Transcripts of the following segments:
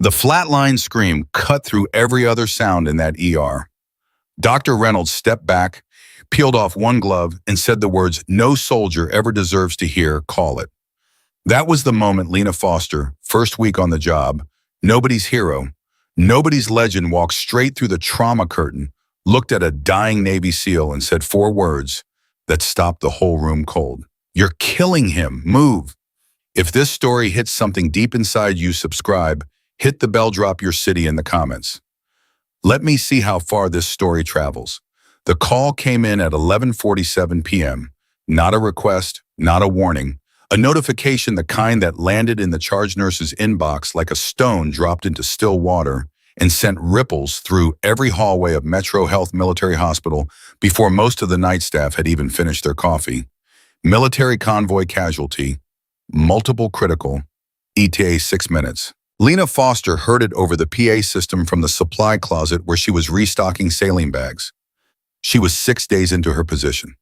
The flatline scream cut through every other sound in that ER. Dr. Reynolds stepped back, peeled off one glove, and said the words no soldier ever deserves to hear, call it. That was the moment Lena Foster, first week on the job, nobody's hero, nobody's legend, walked straight through the trauma curtain, looked at a dying Navy SEAL and said 4 words that stopped the whole room cold. You're killing him. Move. If this story hits something deep inside you, subscribe, hit the bell, drop your city in the comments. Let me see how far this story travels. The call came in at 11:47 p.m. Not a request, not a warning. A notification, the kind that landed in the charge nurse's inbox like a stone dropped into still water and sent ripples through every hallway of Metro Health Military Hospital before most of the night staff had even finished their coffee. Military convoy casualty, multiple critical, ETA 6 minutes. Lena Foster heard it over the PA system from the supply closet where she was restocking saline bags. She was 6 days into her position.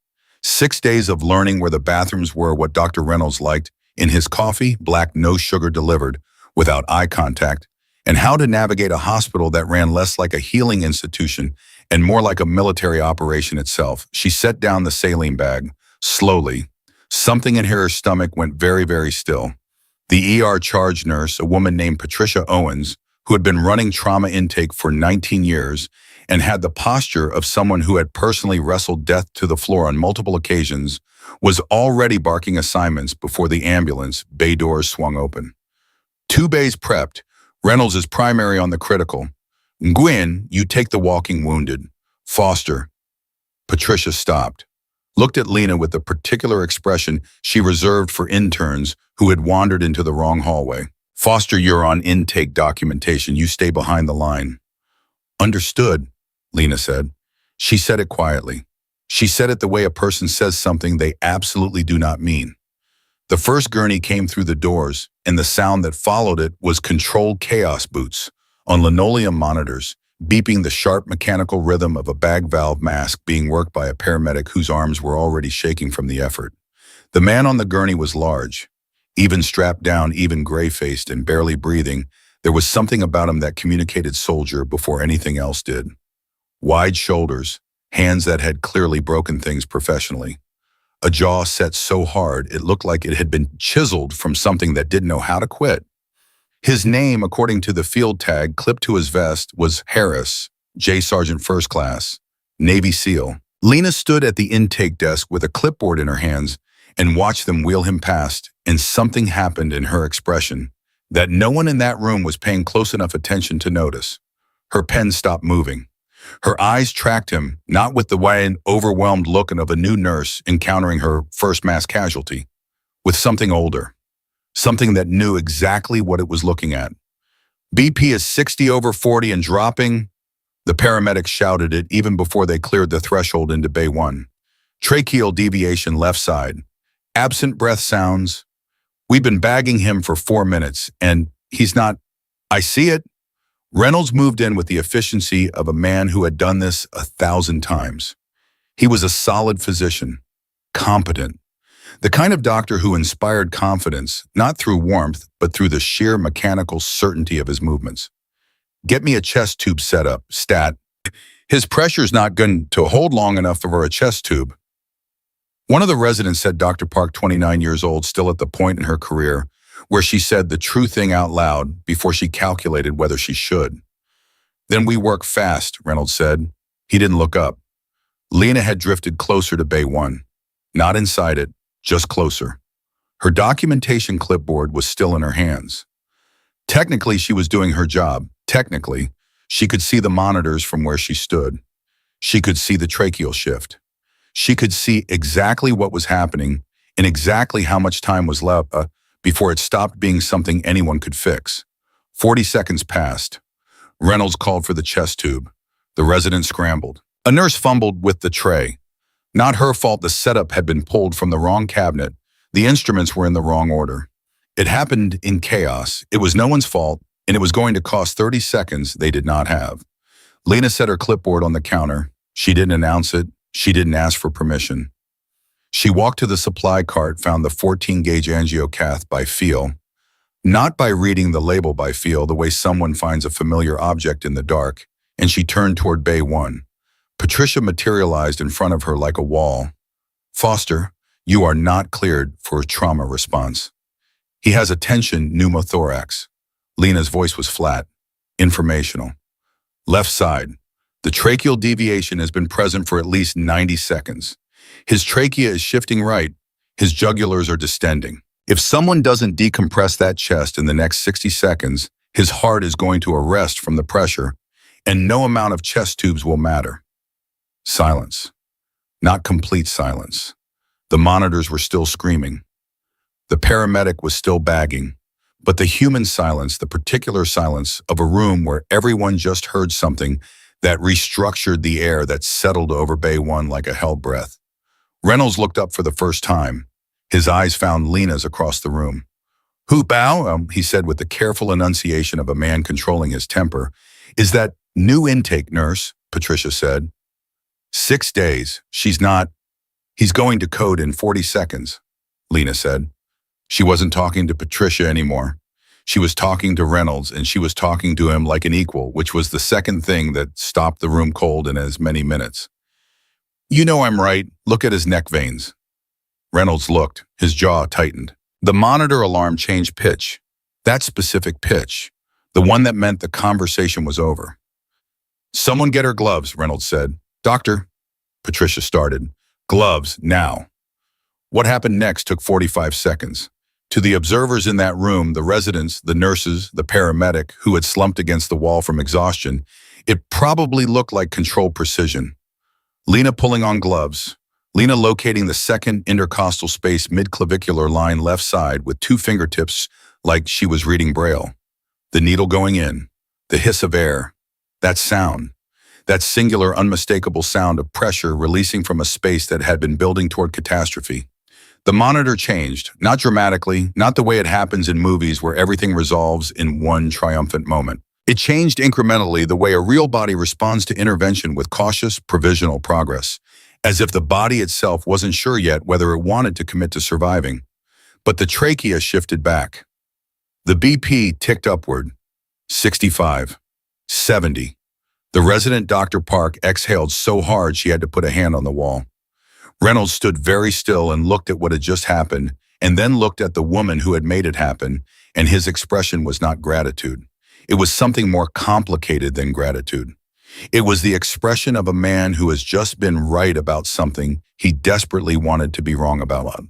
6 days of learning where the bathrooms were, what Dr. Reynolds liked in his coffee, black, no sugar delivered, without eye contact, and how to navigate a hospital that ran less like a healing institution and more like a military operation itself. She set down the saline bag, slowly. Something in her stomach went very, very still. The ER charge nurse, a woman named Patricia Owens, who had been running trauma intake for 19 years and had the posture of someone who had personally wrestled death to the floor on multiple occasions, was already barking assignments before the ambulance bay doors swung open. 2 bays prepped. Reynolds is primary on the critical. Gwyn, you take the walking wounded. Foster. Patricia stopped, looked at Lena with the particular expression she reserved for interns who had wandered into the wrong hallway. Foster, you're on intake documentation. You stay behind the line. Understood, Lena said. She said it quietly. She said it the way a person says something they absolutely do not mean. The first gurney came through the doors, and the sound that followed it was controlled chaos boots on linoleum monitors, beeping the sharp mechanical rhythm of a bag valve mask being worked by a paramedic whose arms were already shaking from the effort. The man on the gurney was large, even strapped down, even gray-faced and barely breathing. There was something about him that communicated soldier before anything else did. Wide shoulders, hands that had clearly broken things professionally. A jaw set so hard it looked like it had been chiseled from something that didn't know how to quit. His name, according to the field tag clipped to his vest, was Harris, J. Sergeant First Class, Navy SEAL. Lena stood at the intake desk with a clipboard in her hands and watched them wheel him past, and something happened in her expression that no one in that room was paying close enough attention to notice. Her pen stopped moving. Her eyes tracked him, not with the wide, overwhelmed look of a new nurse encountering her first mass casualty, with something older, something that knew exactly what it was looking at. BP is 60/40 and dropping. The paramedics shouted it even before they cleared the threshold into Bay 1. Tracheal deviation left side. Absent breath sounds. We've been bagging him for 4 minutes, and he's not. I see it. Reynolds moved in with the efficiency of a man who had done this 1,000 times. He was a solid physician, competent, the kind of doctor who inspired confidence, not through warmth, but through the sheer mechanical certainty of his movements. Get me a chest tube set up, stat. His pressure's not going to hold long enough for a chest tube. One of the residents said Dr. Park, 29 years old, still at the point in her career where she said the true thing out loud before she calculated whether she should. Then we work fast, Reynolds said. He didn't look up. Lena had drifted closer to Bay 1. Not inside it, just closer. Her documentation clipboard was still in her hands. Technically, she was doing her job. Technically, she could see the monitors from where she stood. She could see the tracheal shift. She could see exactly what was happening and exactly how much time was left before it stopped being something anyone could fix. 40 seconds passed. Reynolds called for the chest tube. The resident scrambled. A nurse fumbled with the tray. Not her fault the setup had been pulled from the wrong cabinet. The instruments were in the wrong order. It happened in chaos. It was no one's fault, and it was going to cost 30 seconds they did not have. Lena set her clipboard on the counter. She didn't announce it. She didn't ask for permission. She walked to the supply cart, found the 14-gauge angiocath by feel, Not by reading the label by feel, the way someone finds a familiar object in the dark, and she turned toward Bay 1. Patricia materialized in front of her like a wall. Foster, you are not cleared for a trauma response. He has a tension pneumothorax. Lena's voice was flat, informational. Left side. The tracheal deviation has been present for at least 90 seconds. His trachea is shifting right. His jugulars are distending. If someone doesn't decompress that chest in the next 60 seconds, his heart is going to arrest from the pressure, and no amount of chest tubes will matter. Silence. Not complete silence. The monitors were still screaming. The paramedic was still bagging. But the human silence, the particular silence of a room where everyone just heard something that restructured the air that settled over Bay 1 like a hell breath. Reynolds looked up for the first time. His eyes found Lena's across the room. "Who bow?" He said with the careful enunciation of a man controlling his temper. "Is that new intake nurse?" Patricia said. 6 days. She's not. He's going to code in 40 seconds, Lena said. She wasn't talking to Patricia anymore. She was talking to Reynolds, and she was talking to him like an equal, which was the second thing that stopped the room cold in as many minutes. "You know I'm right. Look at his neck veins." Reynolds looked. His jaw tightened. The monitor alarm changed pitch. That specific pitch. The one that meant the conversation was over. "Someone get her gloves," Reynolds said. "Doctor," Patricia started. "Gloves, now." What happened next took 45 seconds. To the observers in that room, the residents, the nurses, the paramedic, who had slumped against the wall from exhaustion, it probably looked like controlled precision. Lena pulling on gloves. Lena locating the second intercostal space mid-clavicular line left side with 2 fingertips like she was reading Braille. The needle going in. The hiss of air. That sound. That singular, unmistakable sound of pressure releasing from a space that had been building toward catastrophe. The monitor changed, not dramatically, not the way it happens in movies where everything resolves in one triumphant moment. It changed incrementally the way a real body responds to intervention with cautious, provisional progress, as if the body itself wasn't sure yet whether it wanted to commit to surviving. But the trachea shifted back. The BP ticked upward. 65. 70. The resident Dr. Park exhaled so hard she had to put a hand on the wall. Reynolds stood very still and looked at what had just happened, and then looked at the woman who had made it happen, and his expression was not gratitude. It was something more complicated than gratitude. It was the expression of a man who has just been right about something he desperately wanted to be wrong about.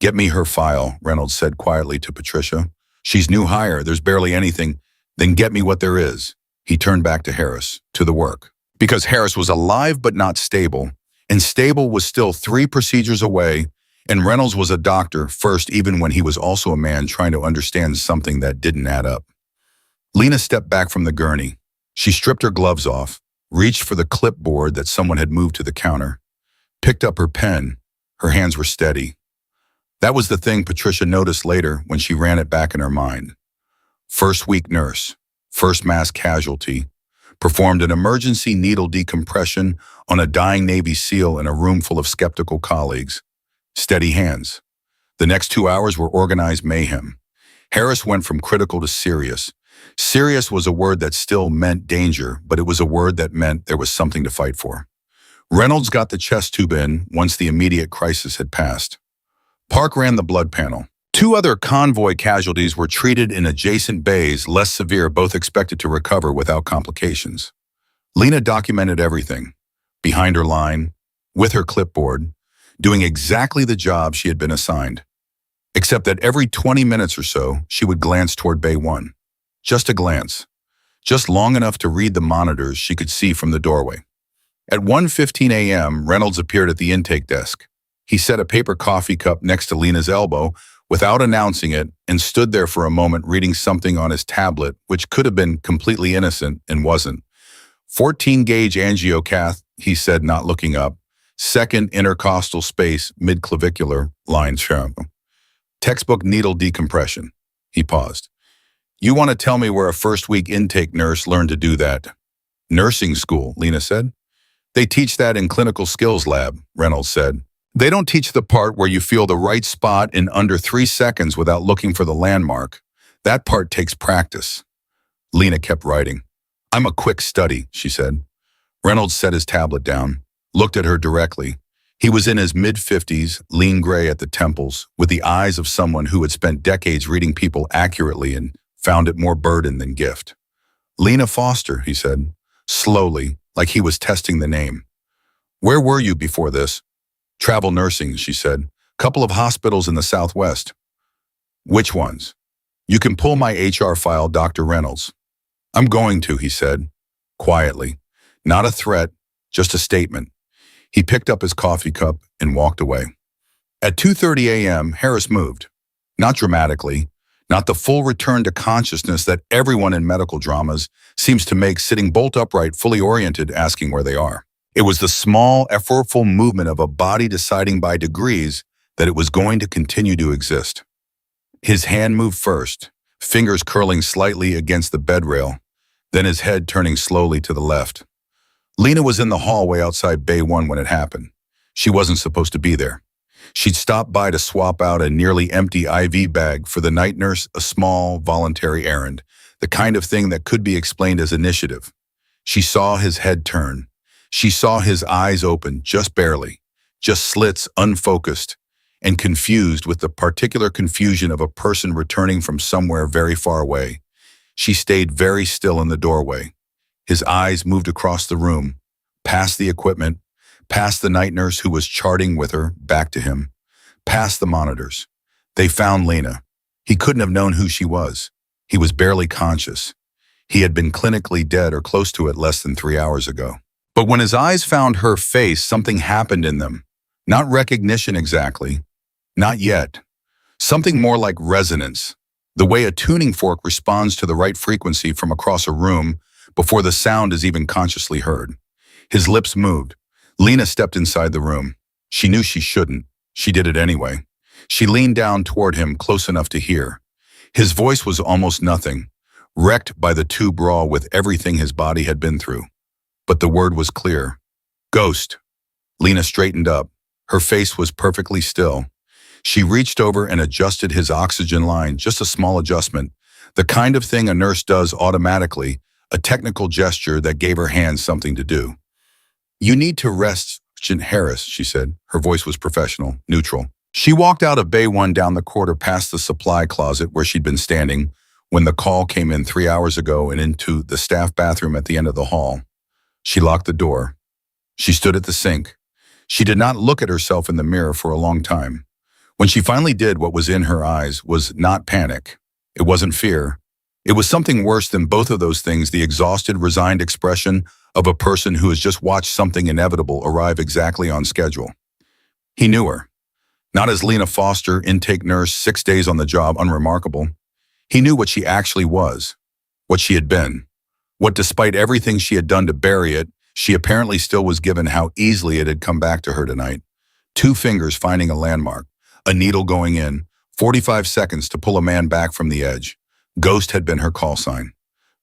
"Get me her file," Reynolds said quietly to Patricia. "She's new hire, there's barely anything. Then get me what there is." He turned back to Harris, to the work. Because Harris was alive but not stable, and stable was still 3 procedures away, and Reynolds was a doctor first even when he was also a man trying to understand something that didn't add up. Lena stepped back from the gurney. She stripped her gloves off, reached for the clipboard that someone had moved to the counter, picked up her pen. Her hands were steady. That was the thing Patricia noticed later when she ran it back in her mind. First week nurse, first mass casualty, performed an emergency needle decompression on a dying Navy SEAL in a room full of skeptical colleagues. Steady hands. The next 2 hours were organized mayhem. Harris went from critical to serious. Serious was a word that still meant danger, but it was a word that meant there was something to fight for. Reynolds got the chest tube in once the immediate crisis had passed. Park ran the blood panel. 2 other convoy casualties were treated in adjacent bays, less severe, both expected to recover without complications. Lena documented everything, behind her line, with her clipboard, doing exactly the job she had been assigned. Except that every 20 minutes or so, she would glance toward Bay 1. Just a glance. Just long enough to read the monitors she could see from the doorway. At 1:15 a.m., Reynolds appeared at the intake desk. He set a paper coffee cup next to Lena's elbow without announcing it and stood there for a moment reading something on his tablet, which could have been completely innocent and wasn't. 14-gauge angiocath, he said, not looking up. Second intercostal space, mid-clavicular, line shown. Textbook needle decompression. He paused. "You want to tell me where a first-week intake nurse learned to do that?" "Nursing school," Lena said. "They teach that in clinical skills lab," Reynolds said. "They don't teach the part where you feel the right spot in under 3 seconds without looking for the landmark. That part takes practice. Lena kept writing. I'm a quick study, she said. Reynolds set his tablet down, looked at her directly. He was in his mid-50s, lean gray at the temples, with the eyes of someone who had spent decades reading people accurately and found it more burden than gift. Lena Foster, he said, slowly, like he was testing the name. Where were you before this? Travel nursing, she said. Couple of hospitals in the Southwest. Which ones? You can pull my HR file, Dr. Reynolds. I'm going to, he said, quietly. Not a threat, just a statement. He picked up his coffee cup and walked away. At 2:30 a.m., Harris moved. Not dramatically, not the full return to consciousness that everyone in medical dramas seems to make sitting bolt upright, fully oriented, asking where they are. It was the small, effortful movement of a body deciding by degrees that it was going to continue to exist. His hand moved first, fingers curling slightly against the bed rail, then his head turning slowly to the left. Lena was in the hallway outside Bay 1 when it happened. She wasn't supposed to be there. She'd stopped by to swap out a nearly empty IV bag for the night nurse, a small, voluntary errand, the kind of thing that could be explained as initiative. She saw his head turn. She saw his eyes open, just barely, just slits, unfocused, and confused with the particular confusion of a person returning from somewhere very far away. She stayed very still in the doorway. His eyes moved across the room, past the equipment, past the night nurse who was charting with her, back to him, past the monitors. They found Lena. He couldn't have known who she was. He was barely conscious. He had been clinically dead or close to it less than 3 hours ago. But when his eyes found her face, something happened in them. Not recognition exactly. Not yet. Something more like resonance. The way a tuning fork responds to the right frequency from across a room before the sound is even consciously heard. His lips moved. Lena stepped inside the room. She knew she shouldn't. She did it anyway. She leaned down toward him, close enough to hear. His voice was almost nothing, wrecked by the tube raw with everything his body had been through. But the word was clear. Ghost. Lena straightened up. Her face was perfectly still. She reached over and adjusted his oxygen line, just a small adjustment, the kind of thing a nurse does automatically, a technical gesture that gave her hands something to do. You need to rest, Harris, she said. Her voice was professional, neutral. She walked out of Bay 1 down the corridor past the supply closet where she'd been standing when the call came in 3 hours ago and into the staff bathroom at the end of the hall. She locked the door. She stood at the sink. She did not look at herself in the mirror for a long time. When she finally did, what was in her eyes was not panic. It wasn't fear. It was something worse than both of those things, the exhausted, resigned expression of a person who has just watched something inevitable arrive exactly on schedule. He knew her. Not as Lena Foster, intake nurse, 6 days on the job, unremarkable. He knew what she actually was, what she had been, what despite everything she had done to bury it, she apparently still was given how easily it had come back to her tonight. 2 fingers finding a landmark, a needle going in, 45 seconds to pull a man back from the edge. Ghost had been her call sign.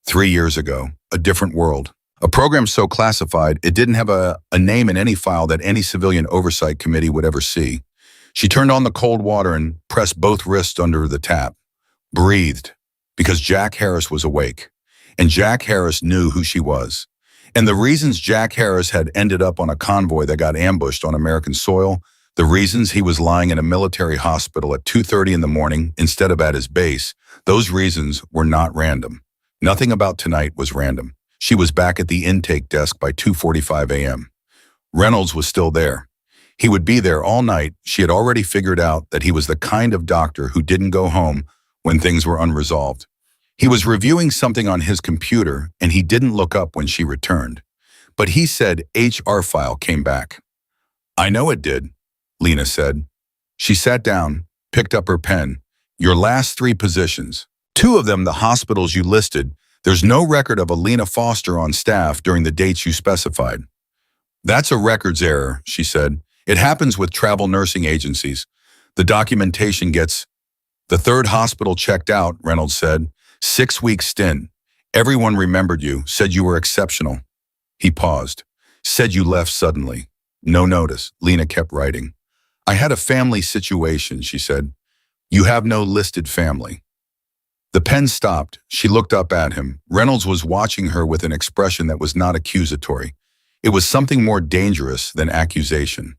3 years ago, a different world. A program so classified, it didn't have a name in any file that any civilian oversight committee would ever see. She turned on the cold water and pressed both wrists under the tap. Breathed, because Jack Harris was awake. And Jack Harris knew who she was. And the reasons Jack Harris had ended up on a convoy that got ambushed on American soil, the reasons he was lying in a military hospital at 2:30 in the morning instead of at his base, those reasons were not random. Nothing about tonight was random. She was back at the intake desk by 2:45 a.m. Reynolds was still there. He would be there all night. She had already figured out that he was the kind of doctor who didn't go home when things were unresolved. He was reviewing something on his computer, and he didn't look up when she returned. But he said HR file came back. I know it did, Lena said. She sat down, picked up her pen. Your last 3 positions. 2 of them the hospitals you listed. There's no record of a Lena Foster on staff during the dates you specified. That's a records error, she said. It happens with travel nursing agencies. The documentation gets... The 3rd hospital checked out, Reynolds said. 6-week stint. Everyone remembered you, said you were exceptional. He paused. Said you left suddenly. No notice, Lena kept writing. I had a family situation, she said. You have no listed family. The pen stopped. She looked up at him. Reynolds was watching her with an expression that was not accusatory. It was something more dangerous than accusation.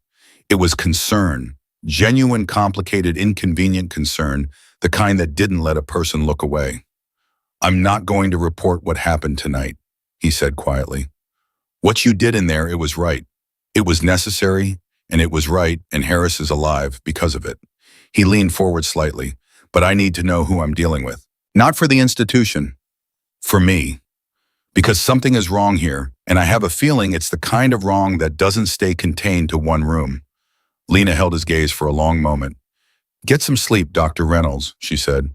It was concern, genuine, complicated, inconvenient concern, the kind that didn't let a person look away. "I'm not going to report what happened tonight," he said quietly. "What you did in there, it was right. It was necessary, and it was right, and Harris is alive because of it." He leaned forward slightly. "But I need to know who I'm dealing with. Not for the institution. For me. Because something is wrong here, and I have a feeling it's the kind of wrong that doesn't stay contained to one room." Lena held his gaze for a long moment. "Get some sleep, Dr. Reynolds," she said.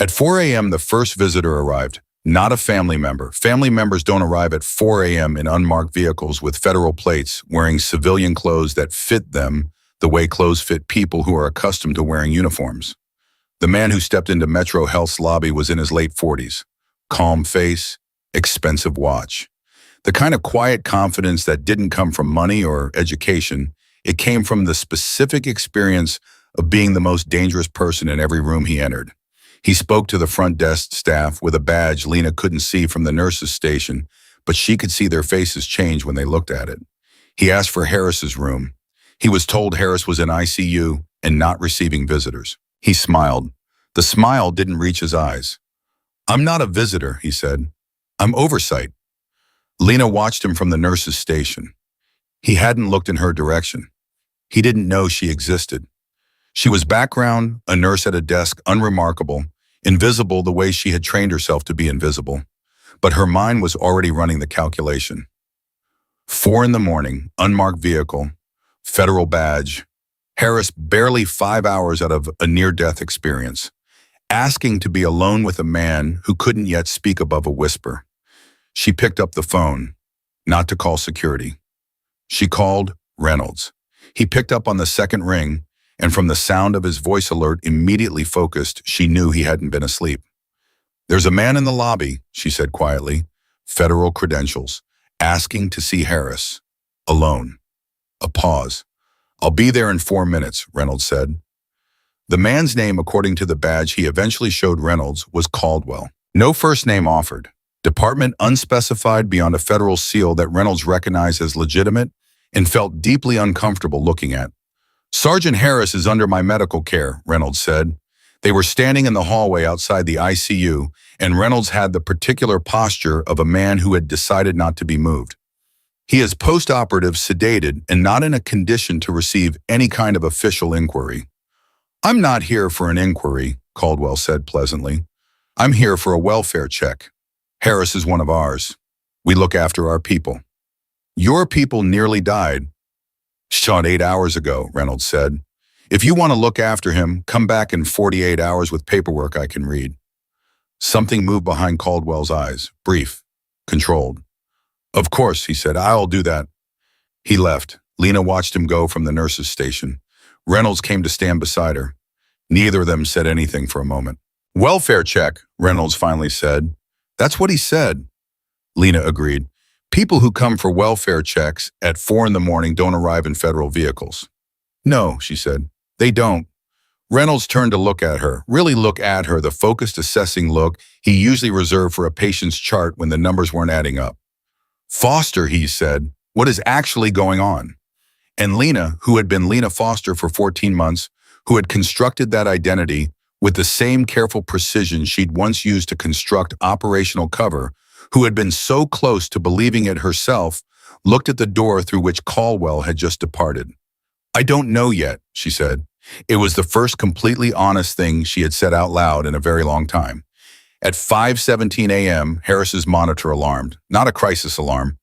At 4 a.m., the first visitor arrived, not a family member. Family members don't arrive at 4 a.m. in unmarked vehicles with federal plates, wearing civilian clothes that fit them the way clothes fit people who are accustomed to wearing uniforms. The man who stepped into Metro Health's lobby was in his late 40s. Calm face, expensive watch. The kind of quiet confidence that didn't come from money or education. It came from the specific experience of being the most dangerous person in every room he entered. He spoke to the front desk staff with a badge Lena couldn't see from the nurse's station, but she could see their faces change when they looked at it. He asked for Harris's room. He was told Harris was in ICU and not receiving visitors. He smiled. The smile didn't reach his eyes. "I'm not a visitor," he said. "I'm oversight." Lena watched him from the nurse's station. He hadn't looked in her direction. He didn't know she existed. She was background, a nurse at a desk, unremarkable, invisible the way she had trained herself to be invisible. But her mind was already running the calculation. 4 in the morning, unmarked vehicle, federal badge. Harris barely 5 hours out of a near-death experience, asking to be alone with a man who couldn't yet speak above a whisper. She picked up the phone, not to call security. She called Reynolds. He picked up on the second ring, and from the sound of his voice alert immediately focused, she knew he hadn't been asleep. "There's a man in the lobby," she said quietly, federal credentials, asking to see Harris. Alone. A pause. "I'll be there in 4 minutes, Reynolds said. The man's name, according to the badge he eventually showed Reynolds, was Caldwell. No first name offered. Department unspecified beyond a federal seal that Reynolds recognized as legitimate and felt deeply uncomfortable looking at. "Sergeant Harris is under my medical care," Reynolds said. They were standing in the hallway outside the ICU, and Reynolds had the particular posture of a man who had decided not to be moved. "He is post-operative, sedated, and not in a condition to receive any kind of official inquiry." "I'm not here for an inquiry," Caldwell said pleasantly. "I'm here for a welfare check. Harris is one of ours. We look after our people." "Your people nearly died." "Shot 8 hours ago," Reynolds said. "If you want to look after him, come back in 48 hours with paperwork I can read." Something moved behind Caldwell's eyes, brief, controlled. "Of course," he said, "I'll do that." He left. Lena watched him go from the nurse's station. Reynolds came to stand beside her. Neither of them said anything for a moment. "Welfare check," Reynolds finally said. "That's what he said." Lena agreed. "People who come for welfare checks at 4 in the morning don't arrive in federal vehicles." "No," she said, "they don't." Reynolds turned to look at her, really look at her, the focused, assessing look he usually reserved for a patient's chart when the numbers weren't adding up. "Foster," he said, "what is actually going on?" And Lena, who had been Lena Foster for 14 months, who had constructed that identity with the same careful precision she'd once used to construct operational cover, who had been so close to believing it herself, looked at the door through which Caldwell had just departed. "I don't know yet," she said. It was the first completely honest thing she had said out loud in a very long time. At 5:17 a.m., Harris's monitor alarmed, not a crisis alarm,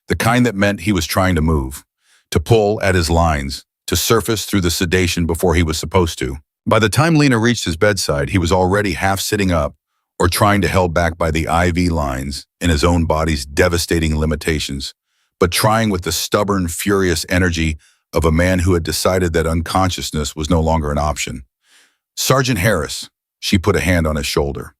the kind that meant he was trying to move, to pull at his lines, to surface through the sedation before he was supposed to. By the time Lena reached his bedside, he was already half sitting up or trying to held back by the IV lines and his own body's devastating limitations, but trying with the stubborn, furious energy of a man who had decided that unconsciousness was no longer an option. "Sergeant Harris," she put a hand on his shoulder.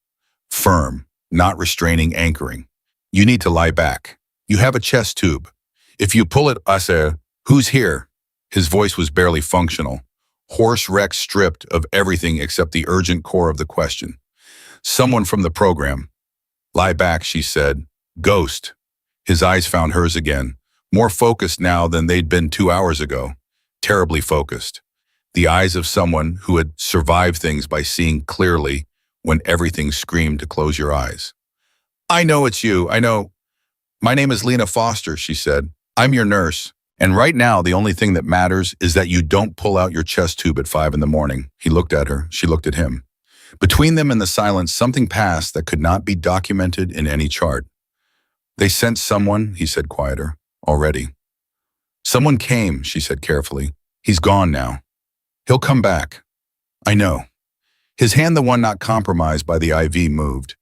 Firm, not restraining, anchoring. "You need to lie back. You have a chest tube. If you pull it, I say, who's here?" His voice was barely functional, hoarse wreck stripped of everything except the urgent core of the question. Someone from the program. Lie back, she said. Ghost. His eyes found hers again, more focused now than they'd been 2 hours ago. Terribly focused. The eyes of someone who had survived things by seeing clearly when everything screamed to close your eyes. I know it's you, I know. My name is Lena Foster, she said. I'm your nurse. And right now, the only thing that matters is that you don't pull out your chest tube at 5 in the morning. He looked at her. She looked at him. Between them in the silence, something passed that could not be documented in any chart. They sent someone, he said quieter, already. Someone came, she said carefully. He's gone now. He'll come back. I know. His hand, the one not compromised by the IV, moved,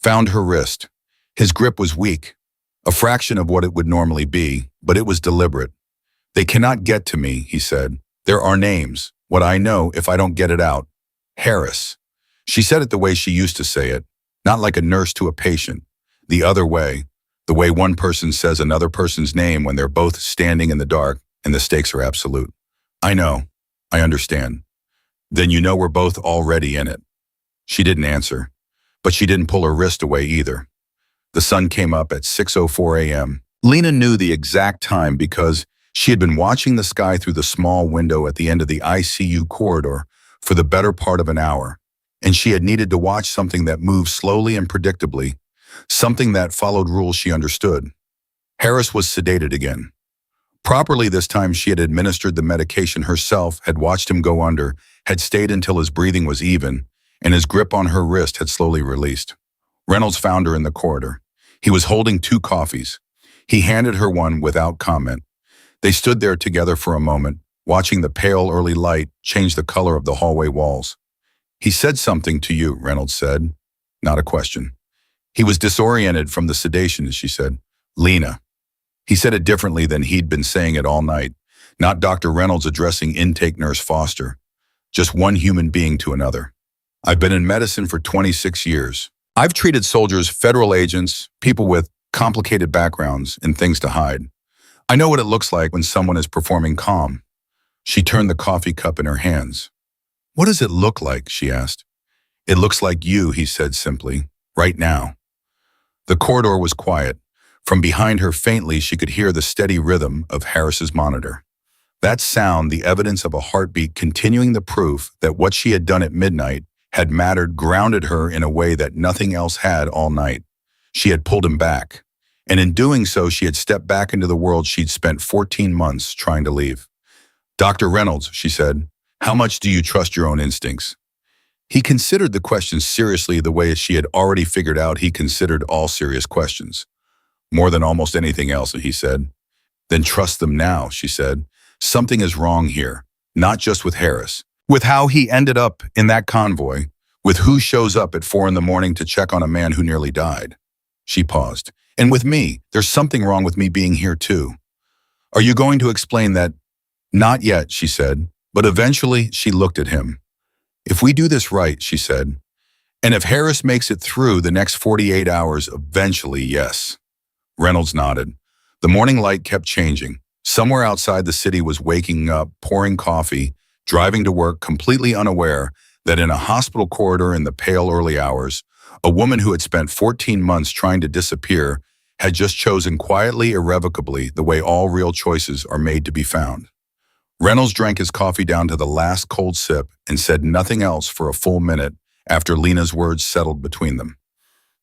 found her wrist. His grip was weak, a fraction of what it would normally be, but it was deliberate. They cannot get to me, he said. There are names. What I know if I don't get it out. Harris. She said it the way she used to say it, not like a nurse to a patient. The other way, the way one person says another person's name when they're both standing in the dark and the stakes are absolute. I know. I understand. Then you know we're both already in it. She didn't answer, but she didn't pull her wrist away either. The sun came up at 6:04 a.m. Lena knew the exact time because she had been watching the sky through the small window at the end of the ICU corridor for the better part of an hour, and she had needed to watch something that moved slowly and predictably, something that followed rules she understood. Harris was sedated again. Properly this time she had administered the medication herself, had watched him go under, had stayed until his breathing was even, and his grip on her wrist had slowly released. Reynolds found her in the corridor. He was holding 2 coffees. He handed her one without comment. They stood there together for a moment, watching the pale early light change the color of the hallway walls. He said something to you, Reynolds said. Not a question. He was disoriented from the sedation, she said. Lena. He said it differently than he'd been saying it all night. Not Dr. Reynolds addressing intake nurse Foster. Just one human being to another. I've been in medicine for 26 years. I've treated soldiers, federal agents, people with complicated backgrounds and things to hide. I know what it looks like when someone is performing calm. She turned the coffee cup in her hands. What does it look like? She asked. It looks like you, he said simply, right now. The corridor was quiet. From behind her faintly, she could hear the steady rhythm of Harris's monitor. That sound, the evidence of a heartbeat continuing the proof that what she had done at midnight had mattered, grounded her in a way that nothing else had all night. She had pulled him back. And in doing so, she had stepped back into the world she'd spent 14 months trying to leave. Dr. Reynolds, she said, how much do you trust your own instincts? He considered the question seriously the way she had already figured out he considered all serious questions. More than almost anything else, he said. Then trust them now, she said. Something is wrong here, not just with Harris, with how he ended up in that convoy, with who shows up at 4 in the morning to check on a man who nearly died. She paused. And with me, there's something wrong with me being here too. Are you going to explain that? Not yet, she said, but eventually she looked at him. If we do this right, she said, and if Harris makes it through the next 48 hours, eventually, yes. Reynolds nodded. The morning light kept changing. Somewhere outside the city was waking up, pouring coffee, driving to work, completely unaware that in a hospital corridor in the pale early hours, a woman who had spent 14 months trying to disappear had just chosen quietly, irrevocably, the way all real choices are made to be found. Reynolds drank his coffee down to the last cold sip and said nothing else for a full minute after Lena's words settled between them.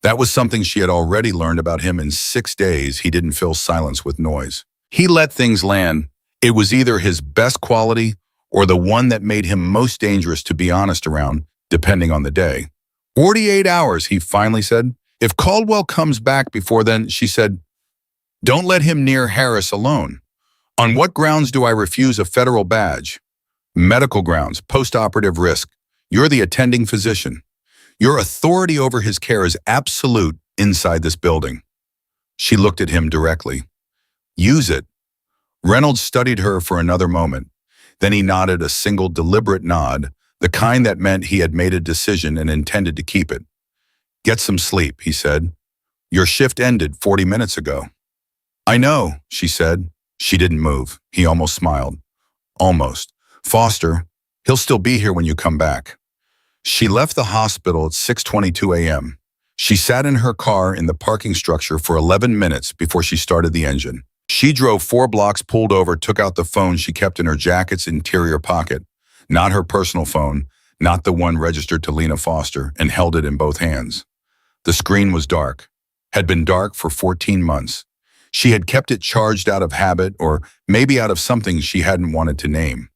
That was something she had already learned about him. In 6 days, he didn't fill silence with noise. He let things land. It was either his best quality or the one that made him most dangerous to be honest around, depending on the day. 48 hours, he finally said. If Caldwell comes back before then, she said, don't let him near Harris alone. On what grounds do I refuse a federal badge? Medical grounds, post-operative risk. You're the attending physician. Your authority over his care is absolute inside this building. She looked at him directly. Use it. Reynolds studied her for another moment. Then he nodded a single deliberate nod, the kind that meant he had made a decision and intended to keep it. Get some sleep, he said. Your shift ended 40 minutes ago. I know, she said. She didn't move. He almost smiled. Almost. Foster, he'll still be here when you come back. She left the hospital at 6:22 a.m. She sat in her car in the parking structure for 11 minutes before she started the engine. She drove 4 blocks, pulled over, took out the phone she kept in her jacket's interior pocket, not her personal phone, not the one registered to Lena Foster, and held it in both hands. The screen was dark, had been dark for 14 months. She had kept it charged out of habit or maybe out of something she hadn't wanted to name.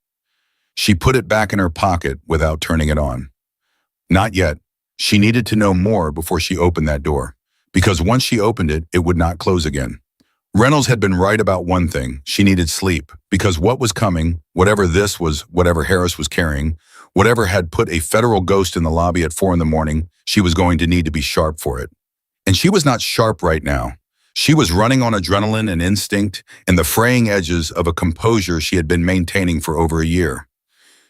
She put it back in her pocket without turning it on. Not yet. She needed to know more before she opened that door, because once she opened it, it would not close again. Reynolds had been right about one thing. She needed sleep, because what was coming, whatever this was, whatever Harris was carrying, whatever had put a federal ghost in the lobby at 4 a.m, she was going to need to be sharp for it. And she was not sharp right now. She was running on adrenaline and instinct and the fraying edges of a composure she had been maintaining for over a year.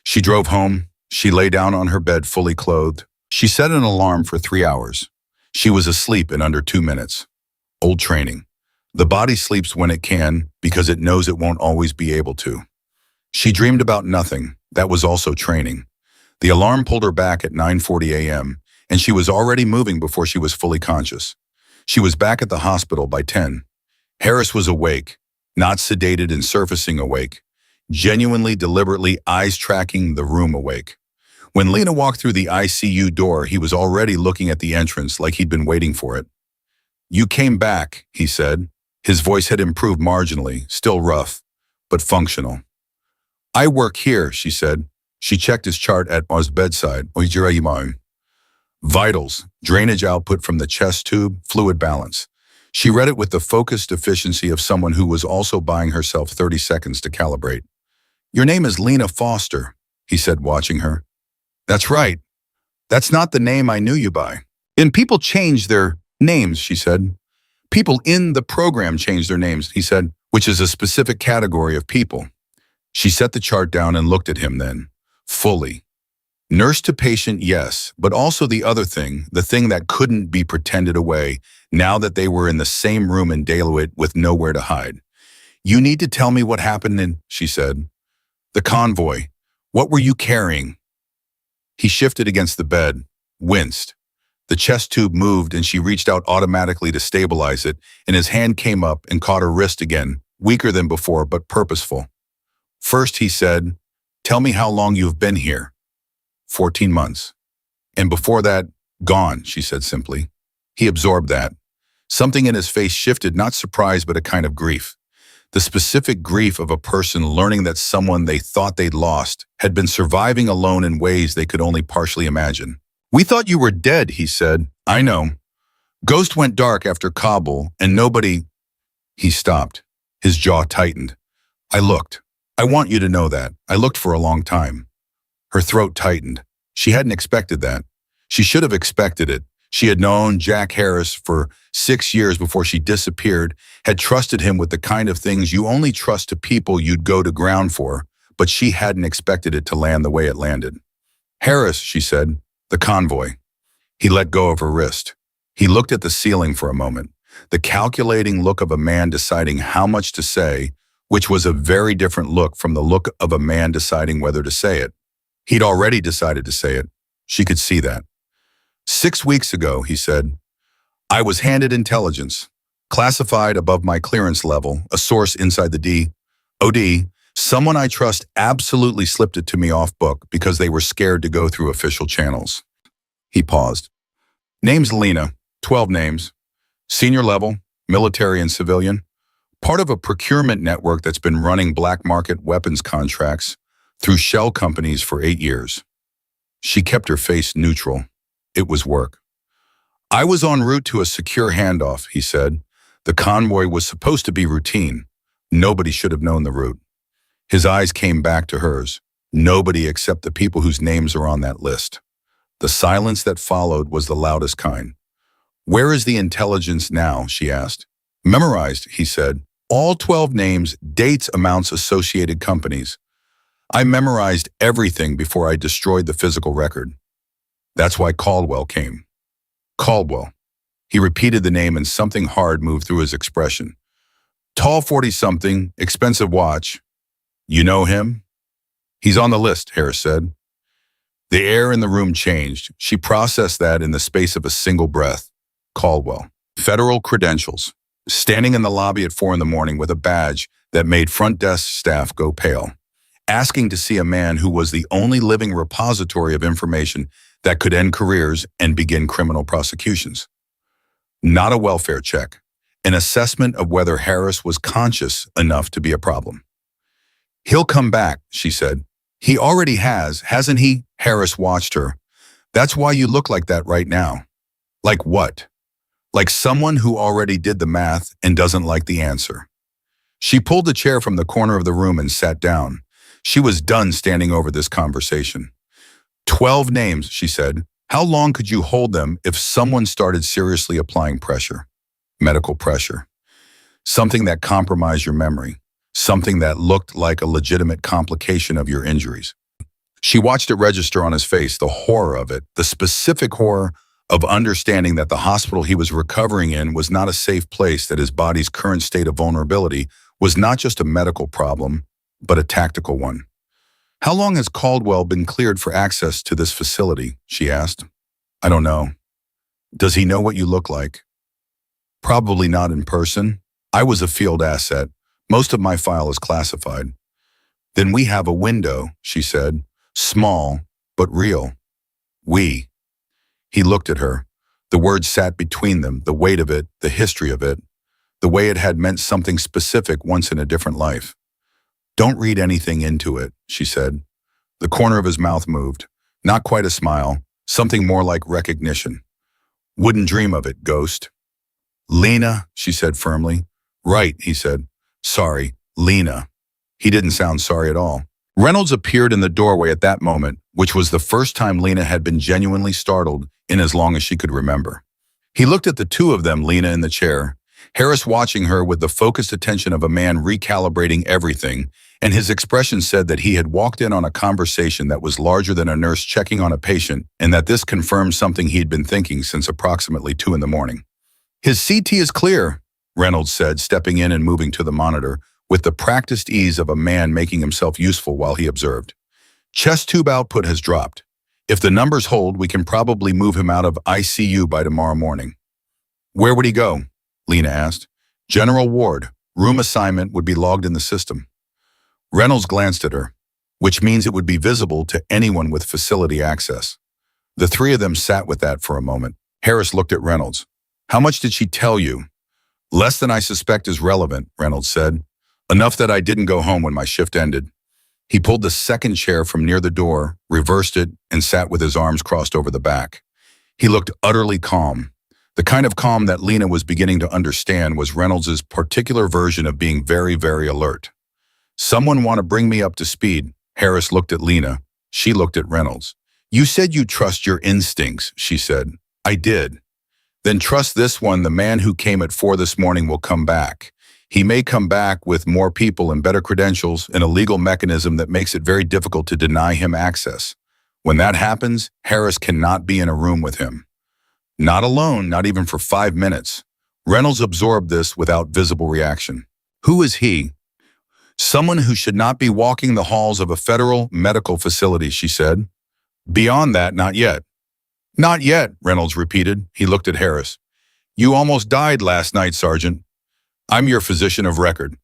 She drove home. She lay down on her bed fully clothed. She set an alarm for 3 hours. She was asleep in under 2 minutes. Old training. The body sleeps when it can because it knows it won't always be able to. She dreamed about nothing. That was also training. The alarm pulled her back at 9:40 a.m., and she was already moving before she was fully conscious. She was back at the hospital by 10. Harris was awake, not sedated and surfacing awake, genuinely, deliberately, eyes tracking the room awake. When Lena walked through the ICU door, he was already looking at the entrance like he'd been waiting for it. "You came back," he said. His voice had improved marginally, still rough, but functional. "I work here," she said. She checked his chart at his bedside. Vitals, drainage output from the chest tube, fluid balance. She read it with the focused efficiency of someone who was also buying herself 30 seconds to calibrate. "Your name is Lena Foster," he said, watching her. "That's right. That's not the name I knew you by." "And people change their names," she said. "People in the program change their names," he said, "which is a specific category of people." She set the chart down and looked at him then, fully. Nurse to patient, yes, but also the other thing, the thing that couldn't be pretended away, now that they were in the same room in Deloitte with nowhere to hide. "You need to tell me what happened in," she said. "The convoy. What were you carrying?" He shifted against the bed, winced. The chest tube moved and she reached out automatically to stabilize it, and his hand came up and caught her wrist again, weaker than before but purposeful. "First," he said, "tell me how long you've been here." 14 months. "And before that, gone," she said simply. He absorbed that. Something in his face shifted, not surprise but a kind of grief. The specific grief of a person learning that someone they thought they'd lost had been surviving alone in ways they could only partially imagine. "We thought you were dead," he said. "I know. Ghost went dark after Kabul, and nobody—" He stopped. His jaw tightened. "I looked. I want you to know that. I looked for a long time." Her throat tightened. She hadn't expected that. She should have expected it. She had known Jack Harris for 6 years before she disappeared, had trusted him with the kind of things you only trust to people you'd go to ground for, but she hadn't expected it to land the way it landed. "Harris," she said, "the convoy." He let go of her wrist. He looked at the ceiling for a moment, the calculating look of a man deciding how much to say, which was a very different look from the look of a man deciding whether to say it. He'd already decided to say it. She could see that. 6 weeks ago," he said, "I was handed intelligence, classified above my clearance level, a source inside the DOD. Someone I trust absolutely slipped it to me off book because they were scared to go through official channels." He paused. "Name's Lena, 12 names. Senior level, military and civilian. Part of a procurement network that's been running black market weapons contracts through shell companies for 8 years. She kept her face neutral. It was work. "I was en route to a secure handoff," he said. "The convoy was supposed to be routine. Nobody should have known the route." His eyes came back to hers. Nobody except the people whose names are on that list. The silence that followed was the loudest kind. "Where is the intelligence now?" she asked. "Memorized," he said. "All 12 names, dates, amounts, associated companies. I memorized everything before I destroyed the physical record. That's why Caldwell came." "Caldwell." He repeated the name and something hard moved through his expression. "Tall 40-something, expensive watch. You know him?" "He's on the list," Harris said. The air in the room changed. She processed that in the space of a single breath. Caldwell. Federal credentials. Standing in the lobby at 4 in the morning with a badge that made front desk staff go pale. Asking to see a man who was the only living repository of information that could end careers and begin criminal prosecutions. Not a welfare check. An assessment of whether Harris was conscious enough to be a problem. He'll come back, she said. He already has, hasn't he? Harris watched her. That's why you look like that right now. Like what? Like someone who already did the math and doesn't like the answer. She pulled the chair from the corner of the room and sat down. She was done standing over this conversation. 12 names, she said. How long could you hold them if someone started seriously applying pressure? Medical pressure. Something that compromised your memory. Something that looked like a legitimate complication of your injuries. She watched it register on his face, the horror of it, the specific horror of understanding that the hospital he was recovering in was not a safe place, that his body's current state of vulnerability was not just a medical problem, but a tactical one. How long has Caldwell been cleared for access to this facility? She asked. I don't know. Does he know what you look like? Probably not in person. I was a field asset. Most of my file is classified. Then we have a window, she said. Small, but real. We. He looked at her. The words sat between them, the weight of it, the history of it, the way it had meant something specific once in a different life. Don't read anything into it, she said. The corner of his mouth moved. Not quite a smile, something more like recognition. Wouldn't dream of it, ghost. Lena, she said firmly. Right, he said. Sorry, Lena. He didn't sound sorry at all. Reynolds appeared in the doorway at that moment, which was the first time Lena had been genuinely startled in as long as she could remember. He looked at the two of them, Lena in the chair, Harris watching her with the focused attention of a man recalibrating everything, and his expression said that he had walked in on a conversation that was larger than a nurse checking on a patient, and that this confirmed something he'd been thinking since approximately 2 in the morning. His CT is clear, Reynolds said, stepping in and moving to the monitor, with the practiced ease of a man making himself useful while he observed. Chest tube output has dropped. If the numbers hold, we can probably move him out of ICU by tomorrow morning. Where would he go? Lena asked. General ward. Room assignment would be logged in the system. Reynolds glanced at her, which means it would be visible to anyone with facility access. The three of them sat with that for a moment. Harris looked at Reynolds. How much did she tell you? Less than I suspect is relevant, Reynolds said. Enough that I didn't go home when my shift ended. He pulled the second chair from near the door, reversed it, and sat with his arms crossed over the back. He looked utterly calm. The kind of calm that Lena was beginning to understand was Reynolds' particular version of being very, very alert. Someone want to bring me up to speed. Harris looked at Lena. She looked at Reynolds. You said you trust your instincts, she said. I did. Then trust this one. The man who came at 4 this morning will come back. He may come back with more people and better credentials and a legal mechanism that makes it very difficult to deny him access. When that happens, Harris cannot be in a room with him. Not alone, not even for 5 minutes. Reynolds absorbed this without visible reaction. Who is he? Someone who should not be walking the halls of a federal medical facility, she said. Beyond that, not yet. Not yet, Reynolds repeated. He looked at Harris. You almost died last night, Sergeant. I'm your physician of record.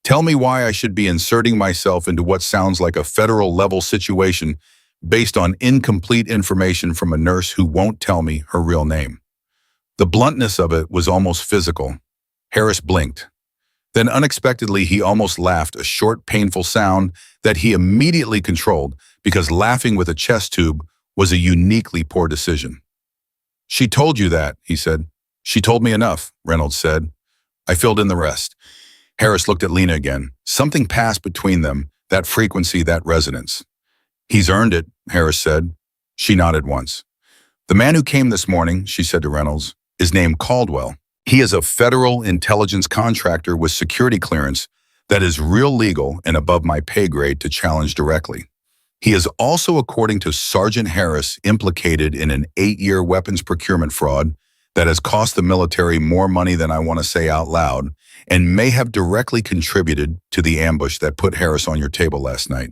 Tell me why I should be inserting myself into what sounds like a federal-level situation based on incomplete information from a nurse who won't tell me her real name. The bluntness of it was almost physical. Harris blinked. Then unexpectedly, he almost laughed, a short, painful sound that he immediately controlled because laughing with a chest tube was a uniquely poor decision. She told you that, he said. She told me enough, Reynolds said. I filled in the rest. Harris looked at Lena again. Something passed between them, that frequency, that resonance. He's earned it, Harris said. She nodded once. The man who came this morning, she said to Reynolds, is named Caldwell. He is a federal intelligence contractor with security clearance that is real legal and above my pay grade to challenge directly. He is also, according to Sergeant Harris, implicated in an 8-year weapons procurement fraud that has cost the military more money than I want to say out loud, and may have directly contributed to the ambush that put Harris on your table last night.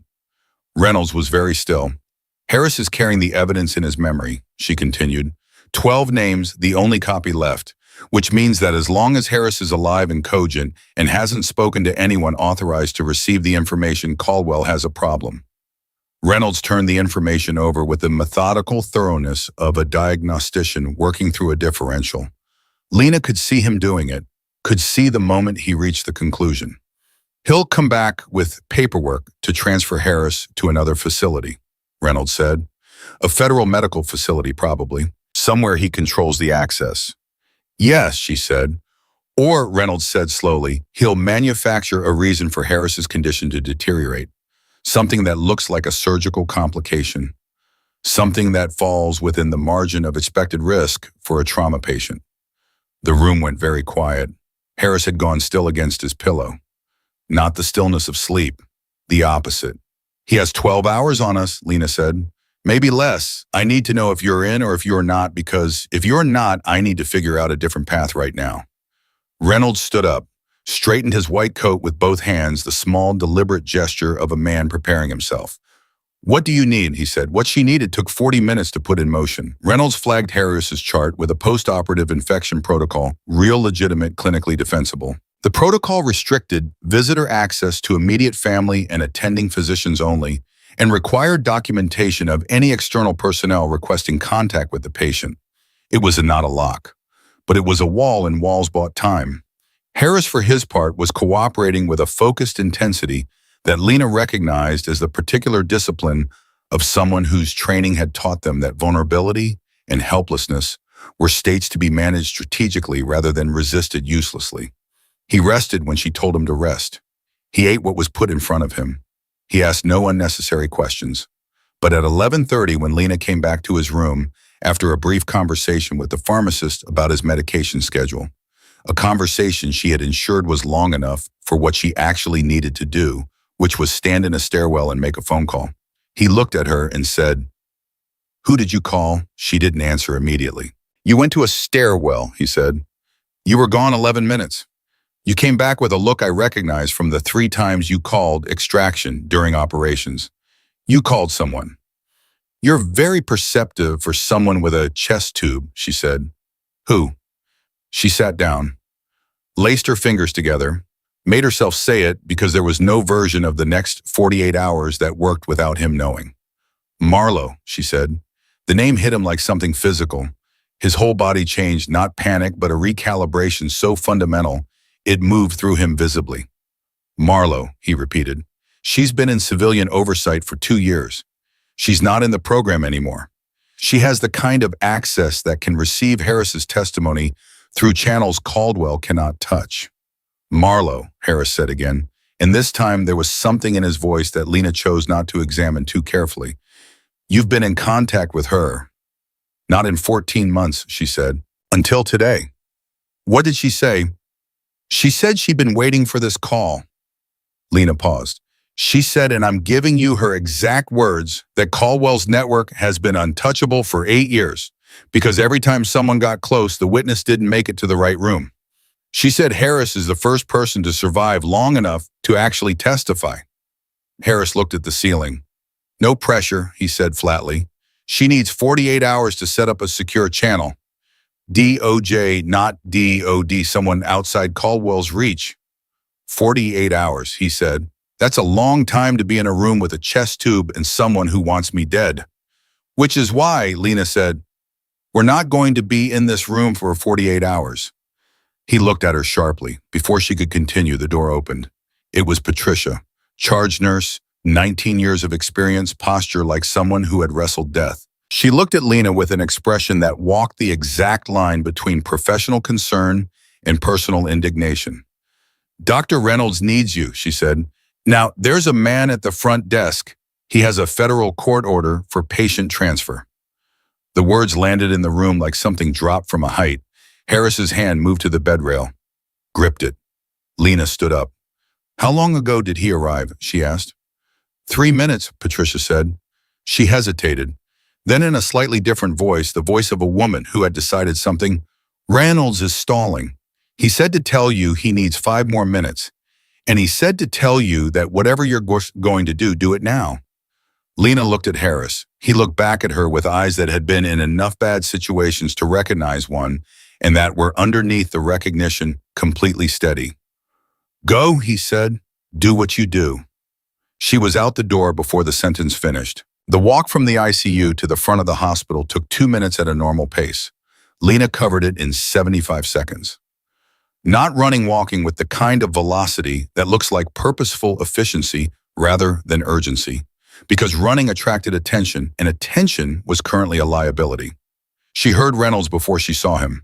Reynolds was very still. Harris is carrying the evidence in his memory, she continued. 12 names, the only copy left, which means that as long as Harris is alive and cogent and hasn't spoken to anyone authorized to receive the information, Caldwell has a problem. Reynolds turned the information over with the methodical thoroughness of a diagnostician working through a differential. Lena could see him doing it, could see the moment he reached the conclusion. He'll come back with paperwork to transfer Harris to another facility, Reynolds said. A federal medical facility, probably. Somewhere he controls the access. Yes, she said. Or, Reynolds said slowly, he'll manufacture a reason for Harris's condition to deteriorate. Something that looks like a surgical complication. Something that falls within the margin of expected risk for a trauma patient. The room went very quiet. Harris had gone still against his pillow. Not the stillness of sleep, the opposite. He has 12 hours on us, Lena said. Maybe less. I need to know if you're in or if you're not, because if you're not, I need to figure out a different path right now. Reynolds stood up, straightened his white coat with both hands, the small, deliberate gesture of a man preparing himself. What do you need? He said. What she needed took 40 minutes to put in motion. Reynolds flagged Harris's chart with a post-operative infection protocol, real, legitimate, clinically defensible. The protocol restricted visitor access to immediate family and attending physicians only, and required documentation of any external personnel requesting contact with the patient. It was not a lock, but it was a wall, and walls bought time. Harris, for his part, was cooperating with a focused intensity that Lena recognized as the particular discipline of someone whose training had taught them that vulnerability and helplessness were states to be managed strategically rather than resisted uselessly. He rested when she told him to rest. He ate what was put in front of him. He asked no unnecessary questions. But at 11:30, when Lena came back to his room after a brief conversation with the pharmacist about his medication schedule, a conversation she had ensured was long enough for what she actually needed to do, which was stand in a stairwell and make a phone call, he looked at her and said, "Who did you call?" She didn't answer immediately. "You went to a stairwell," he said. "You were gone 11 minutes. You came back with a look I recognized from the 3 times you called extraction during operations. You called someone. You're very perceptive for someone with a chest tube," she said. "Who?" She sat down, laced her fingers together, made herself say it because there was no version of the next 48 hours that worked without him knowing. "Marlowe," she said. The name hit him like something physical. His whole body changed, not panic, but a recalibration so fundamental it moved through him visibly. "Marlowe," he repeated. "She's been in civilian oversight for 2 years. She's not in the program anymore. She has the kind of access that can receive Harris's testimony through channels Caldwell cannot touch." "Marlowe," Harris said again, and this time there was something in his voice that Lena chose not to examine too carefully. "You've been in contact with her." "Not in 14 months, she said. "Until today." "What did she say?" "She said she'd been waiting for this call." Lena paused. "She said, and I'm giving you her exact words, that Caldwell's network has been untouchable for 8 years, because every time someone got close, the witness didn't make it to the right room. She said Harris is the first person to survive long enough to actually testify." Harris looked at the ceiling. "No pressure," he said flatly. "She needs 48 hours to set up a secure channel. DOJ, not DOD, someone outside Caldwell's reach." 48 hours, he said. "That's a long time to be in a room with a chest tube and someone who wants me dead." "Which is why," Lena said, "we're not going to be in this room for 48 hours. He looked at her sharply. Before she could continue, the door opened. It was Patricia, charge nurse, 19 years of experience, posture like someone who had wrestled death. She looked at Lena with an expression that walked the exact line between professional concern and personal indignation. "Dr. Reynolds needs you," she said. "Now, there's a man at the front desk. He has a federal court order for patient transfer." The words landed in the room like something dropped from a height. Harris's hand moved to the bed rail, gripped it. Lena stood up. "How long ago did he arrive?" she asked. 3 minutes, Patricia said. She hesitated. Then in a slightly different voice, the voice of a woman who had decided something, "Reynolds is stalling. He said to tell you he needs 5 more minutes. And he said to tell you that whatever you're going to do, do it now." Lena looked at Harris. He looked back at her with eyes that had been in enough bad situations to recognize one, and that were underneath the recognition completely steady. Go, he said. Do what you do. She was out the door before the sentence finished. The walk from the ICU to the front of the hospital took 2 minutes at a normal pace. Lena covered it in 75 seconds. Not running, walking with the kind of velocity that looks like purposeful efficiency rather than urgency. Because running attracted attention, and attention was currently a liability. She heard Reynolds before she saw him.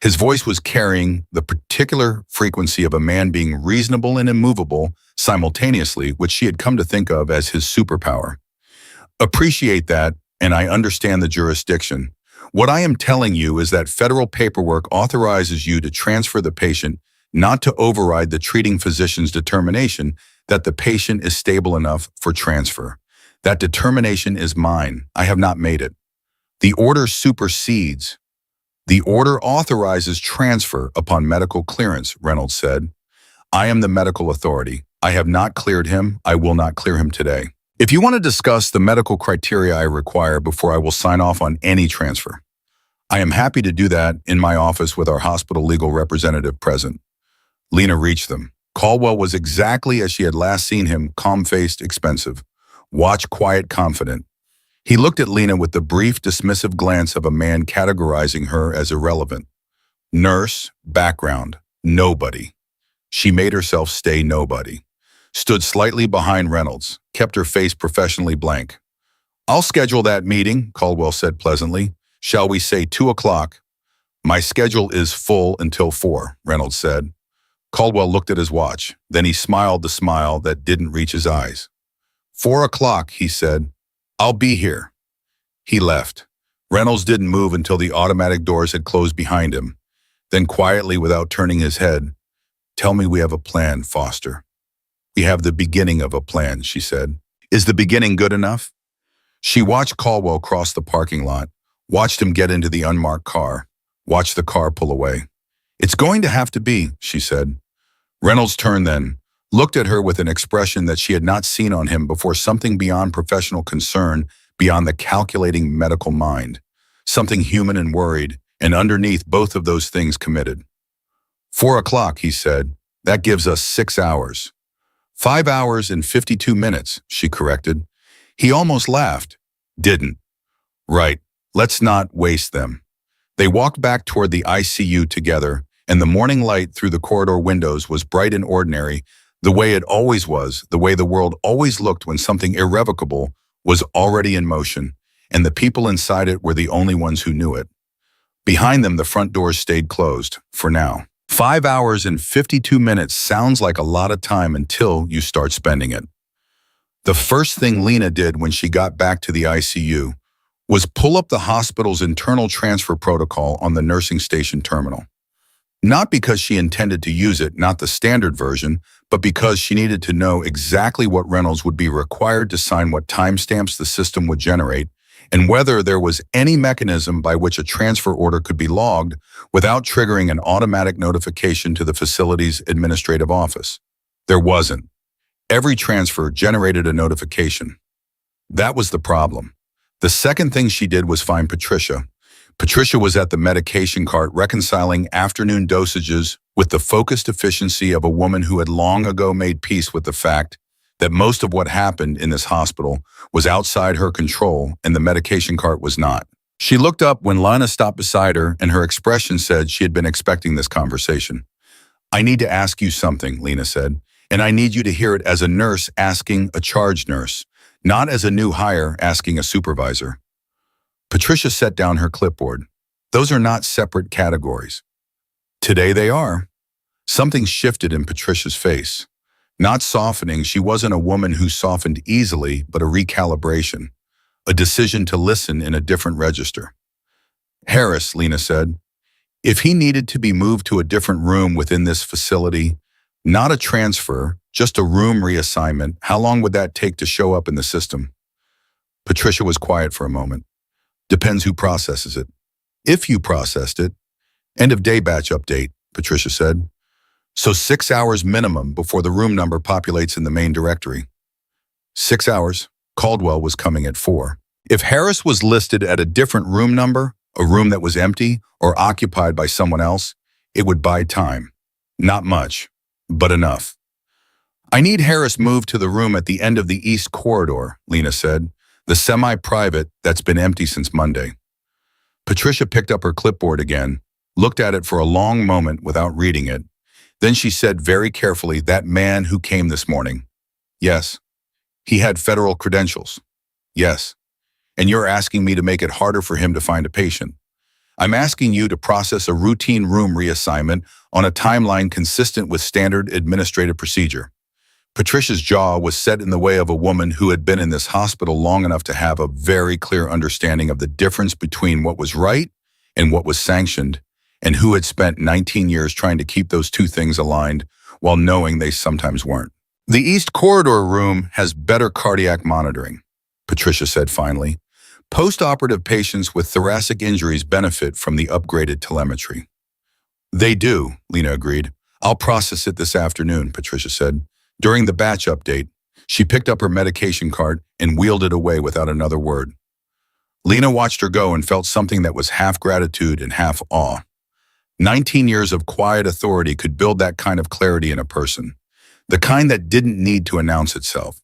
His voice was carrying the particular frequency of a man being reasonable and immovable simultaneously, which she had come to think of as his superpower. Appreciate that, and I understand the jurisdiction. What I am telling you is that federal paperwork authorizes you to transfer the patient, not to override the treating physician's determination that the patient is stable enough for transfer. That determination is mine. I have not made it. The order supersedes. The order authorizes transfer upon medical clearance, Reynolds said. I am the medical authority. I have not cleared him. I will not clear him today. If you want to discuss the medical criteria I require before I will sign off on any transfer, I am happy to do that in my office with our hospital legal representative present. Lena reached them. Caldwell was exactly as she had last seen him, calm-faced, expensive. Watch, quiet, confident. He looked at Lena with the brief, dismissive glance of a man categorizing her as irrelevant. Nurse, background, nobody. She made herself stay nobody. Stood slightly behind Reynolds, kept her face professionally blank. I'll schedule that meeting, Caldwell said pleasantly. Shall we say 2 o'clock? My schedule is full until 4, Reynolds said. Caldwell looked at his watch. Then he smiled the smile that didn't reach his eyes. 4 o'clock, he said. I'll be here. He left. Reynolds didn't move until the automatic doors had closed behind him. Then quietly, without turning his head, tell me we have a plan, Foster. We have the beginning of a plan, she said. Is the beginning good enough? She watched Caldwell cross the parking lot, watched him get into the unmarked car, watched the car pull away. It's going to have to be, she said. Reynolds turned then, looked at her with an expression that she had not seen on him before, something beyond professional concern, beyond the calculating medical mind, something human and worried, and underneath both of those things committed. 4 o'clock, he said. That gives us 6 hours. 5 hours and 52 minutes, she corrected. He almost laughed. Didn't. Right. Let's not waste them. They walked back toward the ICU together, and the morning light through the corridor windows was bright and ordinary, the way it always was, the way the world always looked when something irrevocable was already in motion, and the people inside it were the only ones who knew it. Behind them, the front doors stayed closed, for now. 5 hours and 52 minutes sounds like a lot of time until you start spending it. The first thing Lena did when she got back to the ICU was pull up the hospital's internal transfer protocol on the nursing station terminal. Not because she intended to use it, not the standard version, but because she needed to know exactly what Reynolds would be required to sign, what timestamps the system would generate, and whether there was any mechanism by which a transfer order could be logged without triggering an automatic notification to the facility's administrative office. There wasn't. Every transfer generated a notification. That was the problem. The second thing she did was find Patricia. Patricia was at the medication cart reconciling afternoon dosages with the focused efficiency of a woman who had long ago made peace with the fact that most of what happened in this hospital was outside her control and the medication cart was not. She looked up when Lana stopped beside her, and her expression said she had been expecting this conversation. I need to ask you something, Lena said, and I need you to hear it as a nurse asking a charge nurse, not as a new hire asking a supervisor. Patricia set down her clipboard. Those are not separate categories. Today they are. Something shifted in Patricia's face. Not softening, she wasn't a woman who softened easily, but a recalibration, a decision to listen in a different register. Harris, Lena said, if he needed to be moved to a different room within this facility, not a transfer, just a room reassignment, how long would that take to show up in the system? Patricia was quiet for a moment. Depends who processes it. If you processed it. End of day batch update, Patricia said. So 6 hours minimum before the room number populates in the main directory. 6 hours, Caldwell was coming at 4. If Harris was listed at a different room number, a room that was empty or occupied by someone else, it would buy time. Not much, but enough. I need Harris moved to the room at the end of the east corridor, Lena said, the semi-private that's been empty since Monday. Patricia picked up her clipboard again, looked at it for a long moment without reading it. Then she said very carefully, that man who came this morning. Yes. He had federal credentials. Yes. And you're asking me to make it harder for him to find a patient. I'm asking you to process a routine room reassignment on a timeline consistent with standard administrative procedure. Patricia's jaw was set in the way of a woman who had been in this hospital long enough to have a very clear understanding of the difference between what was right and what was sanctioned, and who had spent 19 years trying to keep those two things aligned while knowing they sometimes weren't. The East Corridor room has better cardiac monitoring, Patricia said finally. Post-operative patients with thoracic injuries benefit from the upgraded telemetry. They do, Lena agreed. I'll process it this afternoon, Patricia said. During the batch update, she picked up her medication cart and wheeled it away without another word. Lena watched her go and felt something that was half gratitude and half awe. 19 years of quiet authority could build that kind of clarity in a person, the kind that didn't need to announce itself.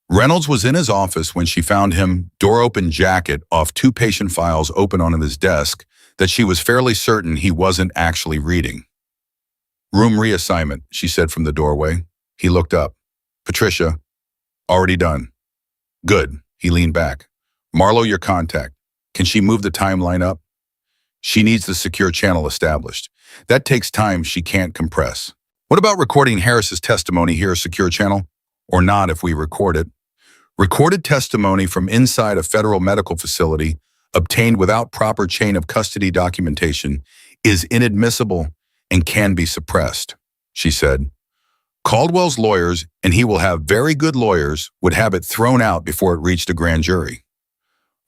Reynolds was in his office when she found him, door-open jacket off 2 patient files open on his desk that she was fairly certain he wasn't actually reading. Room reassignment, she said from the doorway. He looked up. Patricia, already done. Good, he leaned back. Marlo, your contact. Can she move the timeline up? She needs the secure channel established. That takes time she can't compress. What about recording Harris's testimony here, secure channel? Or not if we record it? Recorded testimony from inside a federal medical facility obtained without proper chain of custody documentation is inadmissible and can be suppressed, she said. Caldwell's lawyers, and he will have very good lawyers, would have it thrown out before it reached a grand jury.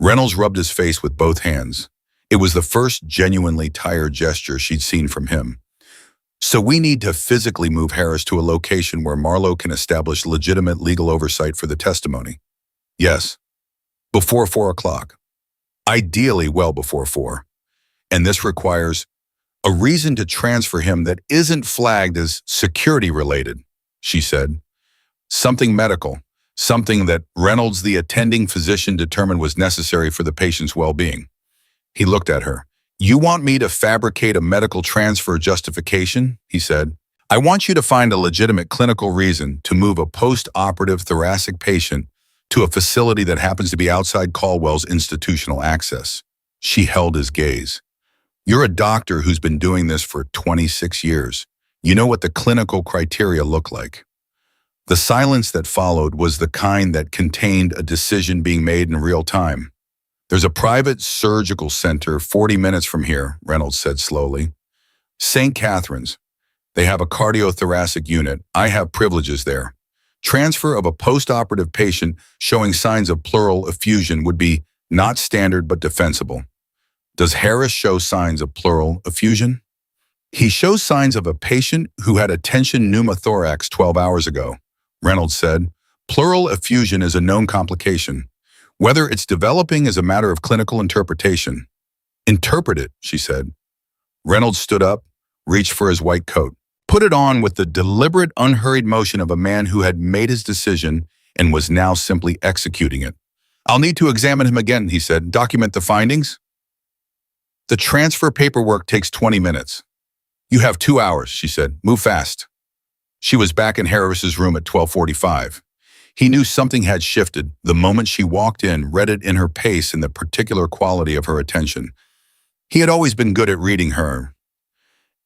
Reynolds rubbed his face with both hands. It was the first genuinely tired gesture she'd seen from him. So we need to physically move Harris to a location where Marlo can establish legitimate legal oversight for the testimony. Yes, before 4 o'clock. Ideally well before 4. And this requires a reason to transfer him that isn't flagged as security-related, she said. Something medical, something that Reynolds, the attending physician, determined was necessary for the patient's well-being. He looked at her. You want me to fabricate a medical transfer justification? He said. I want you to find a legitimate clinical reason to move a post-operative thoracic patient to a facility that happens to be outside Caldwell's institutional access. She held his gaze. You're a doctor who's been doing this for 26 years. You know what the clinical criteria look like. The silence that followed was the kind that contained a decision being made in real time. There's a private surgical center 40 minutes from here, Reynolds said slowly. St. Catherine's. They have a cardiothoracic unit. I have privileges there. Transfer of a post-operative patient showing signs of pleural effusion would be not standard but defensible. Does Harris show signs of pleural effusion? He shows signs of a patient who had a tension pneumothorax 12 hours ago, Reynolds said. Pleural effusion is a known complication. Whether it's developing is a matter of clinical interpretation. Interpret it, she said. Reynolds stood up, reached for his white coat, put it on with the deliberate, unhurried motion of a man who had made his decision and was now simply executing it. I'll need to examine him again, he said. Document the findings? The transfer paperwork takes 20 minutes. You have 2 hours, she said. Move fast. She was back in Harris's room at 12:45. He knew something had shifted the moment she walked in, read it in her pace and the particular quality of her attention. He had always been good at reading her.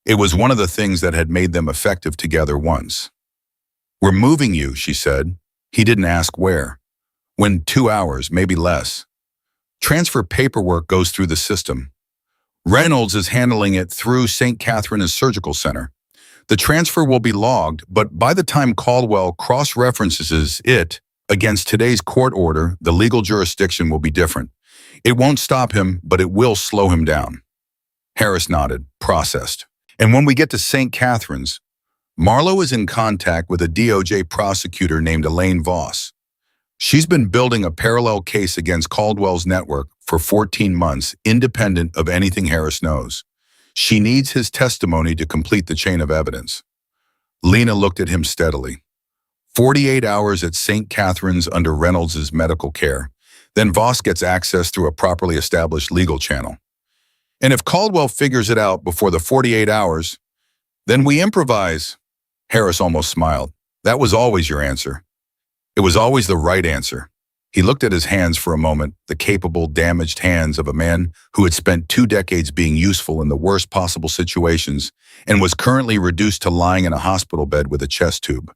It was one of the things that had made them effective together once. We're moving you, she said. He didn't ask where. When 2 hours, maybe less. Transfer paperwork goes through the system. Reynolds is handling it through St. Catherine's Surgical Center. The transfer will be logged, but by the time Caldwell cross-references it against today's court order, the legal jurisdiction will be different. It won't stop him, but it will slow him down. Harris nodded, processed. And when we get to St. Catherine's, Marlo is in contact with a DOJ prosecutor named Elaine Voss. She's been building a parallel case against Caldwell's network for 14 months, independent of anything Harris knows. She needs his testimony to complete the chain of evidence. Lena looked at him steadily. 48 hours at St. Catherine's under Reynolds' medical care. Then Voss gets access through a properly established legal channel. And if Caldwell figures it out before the 48 hours, then we improvise. Harris almost smiled. That was always your answer. It was always the right answer. He looked at his hands for a moment, the capable, damaged hands of a man who had spent 2 decades being useful in the worst possible situations and was currently reduced to lying in a hospital bed with a chest tube.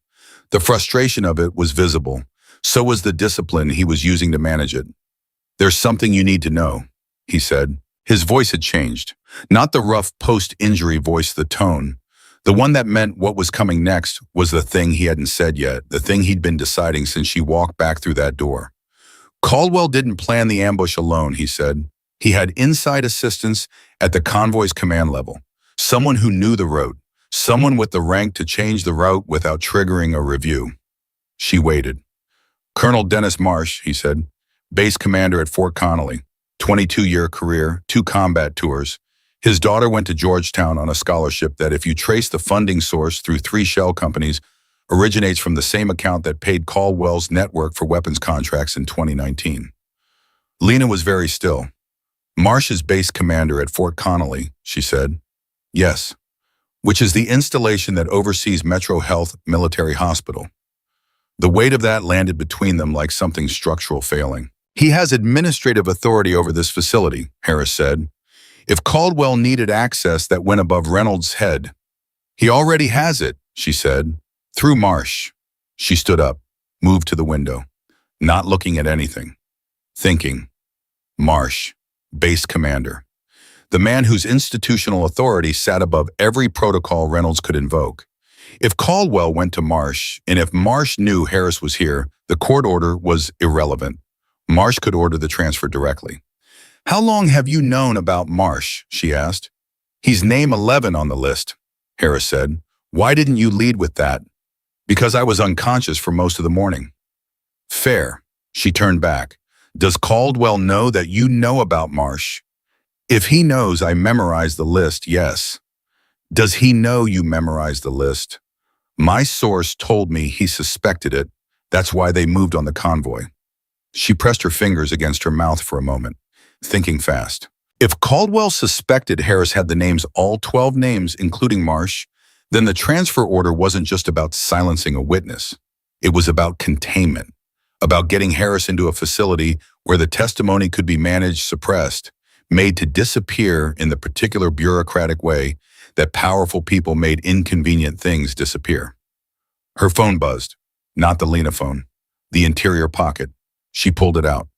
The frustration of it was visible. So was the discipline he was using to manage it. There's something you need to know, he said. His voice had changed. Not the rough post-injury voice, the tone. The one that meant what was coming next was the thing he hadn't said yet, the thing he'd been deciding since she walked back through that door. Caldwell didn't plan the ambush alone, he said. He had inside assistance at the convoy's command level. Someone who knew the route. Someone with the rank to change the route without triggering a review. She waited. Colonel Dennis Marsh, he said, base commander at Fort Connolly, 22-year career, 2 combat tours. His daughter went to Georgetown on a scholarship that, if you trace the funding source through 3 shell companies, originates from the same account that paid Caldwell's network for weapons contracts in 2019. Lena was very still. Marsh is base commander at Fort Connolly, she said. Yes, which is the installation that oversees Metro Health Military Hospital. The weight of that landed between them like something structural failing. He has administrative authority over this facility, Harris said. If Caldwell needed access that went above Reynolds' head, he already has it, she said. Through Marsh. She stood up, moved to the window, not looking at anything, thinking. Marsh, base commander. The man whose institutional authority sat above every protocol Reynolds could invoke. If Caldwell went to Marsh, and if Marsh knew Harris was here, the court order was irrelevant. Marsh could order the transfer directly. How long have you known about Marsh? She asked. He's name 11 on the list, Harris said. Why didn't you lead with that? Because I was unconscious for most of the morning. Fair. She turned back. Does Caldwell know that you know about Marsh? If he knows I memorized the list, yes. Does he know you memorized the list? My source told me he suspected it. That's why they moved on the convoy. She pressed her fingers against her mouth for a moment, thinking fast. If Caldwell suspected Harris had the names, all 12 names, including Marsh, then the transfer order wasn't just about silencing a witness. It was about containment, about getting Harris into a facility where the testimony could be managed, suppressed, made to disappear in the particular bureaucratic way that powerful people made inconvenient things disappear. Her phone buzzed, not the Lena phone, the interior pocket. She pulled it out.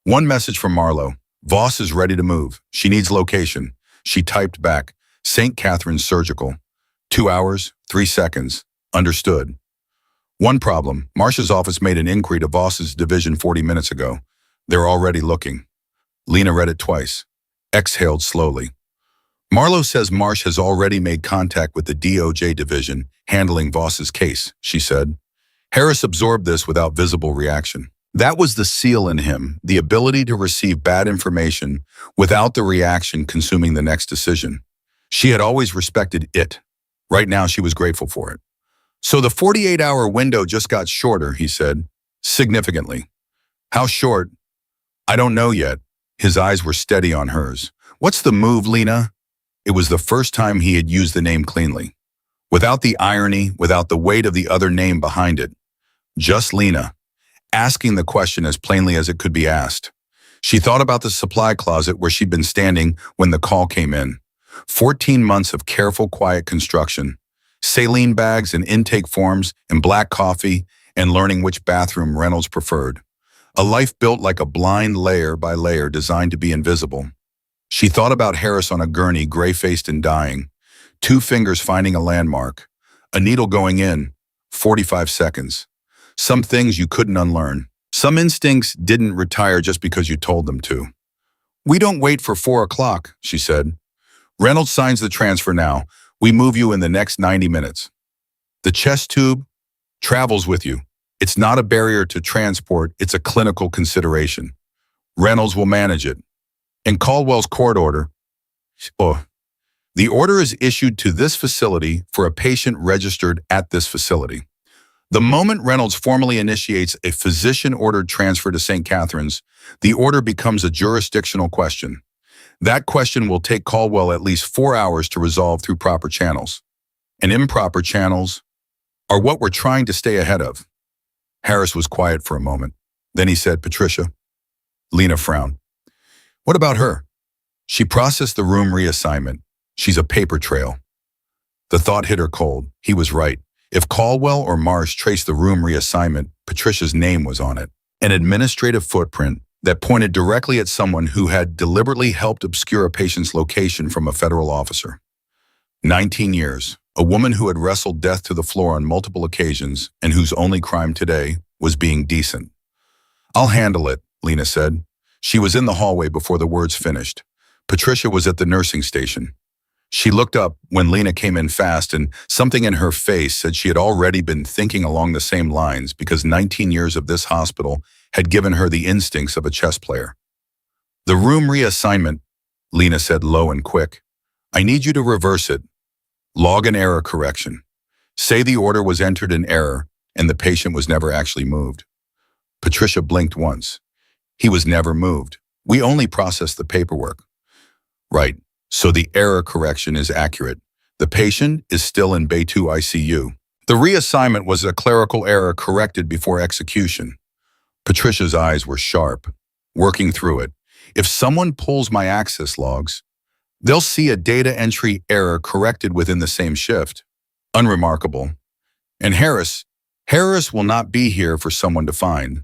One message from Marlowe. Voss is ready to move. She needs location. She typed back, St. Catherine's Surgical. 2 hours, 3 seconds. Understood. One problem. Marsh's office made an inquiry to Voss's division 40 minutes ago. They're already looking. Lena read it twice. Exhaled slowly. Marlowe says Marsh has already made contact with the DOJ division handling Voss's case, she said. Harris absorbed this without visible reaction. That was the seal in him, the ability to receive bad information without the reaction consuming the next decision. She had always respected it. Right now, she was grateful for it. So the 48-hour window just got shorter, he said, significantly. How short? I don't know yet. His eyes were steady on hers. What's the move, Lena? It was the first time he had used the name cleanly. Without the irony, without the weight of the other name behind it. Just Lena, asking the question as plainly as it could be asked. She thought about the supply closet where she'd been standing when the call came in. 14 months of careful, quiet construction. Saline bags and intake forms and black coffee and learning which bathroom Reynolds preferred. A life built like a blind, layer by layer, designed to be invisible. She thought about Harris on a gurney, gray-faced and dying. 2 fingers finding a landmark. A needle going in. 45 seconds. Some things you couldn't unlearn. Some instincts didn't retire just because you told them to. We don't wait for 4 o'clock, she said. Reynolds signs the transfer now. We move you in the next 90 minutes. The chest tube travels with you. It's not a barrier to transport, it's a clinical consideration. Reynolds will manage it. In Caldwell's court order, oh, the order is issued to this facility for a patient registered at this facility. The moment Reynolds formally initiates a physician-ordered transfer to St. Catherine's, the order becomes a jurisdictional question. That question will take Caldwell at least 4 hours to resolve through proper channels. And improper channels are what we're trying to stay ahead of. Harris was quiet for a moment. Then he said, Patricia. Lena frowned. What about her? She processed the room reassignment. She's a paper trail. The thought hit her cold. He was right. If Caldwell or Marsh traced the room reassignment, Patricia's name was on it. An administrative footprint that pointed directly at someone who had deliberately helped obscure a patient's location from a federal officer. 19 years, a woman who had wrestled death to the floor on multiple occasions and whose only crime today was being decent. I'll handle it, Lena said. She was in the hallway before the words finished. Patricia was at the nursing station. She looked up when Lena came in fast, and something in her face said she had already been thinking along the same lines because 19 years of this hospital had given her the instincts of a chess player. The room reassignment, Lena said low and quick. I need you to reverse it. Log an error correction. Say the order was entered in error and the patient was never actually moved. Patricia blinked once. He was never moved. We only processed the paperwork. Right. So the error correction is accurate. The patient is still in Bay 2 ICU. The reassignment was a clerical error corrected before execution. Patricia's eyes were sharp, working through it. If someone pulls my access logs, they'll see a data entry error corrected within the same shift. Unremarkable. And Harris will not be here for someone to find.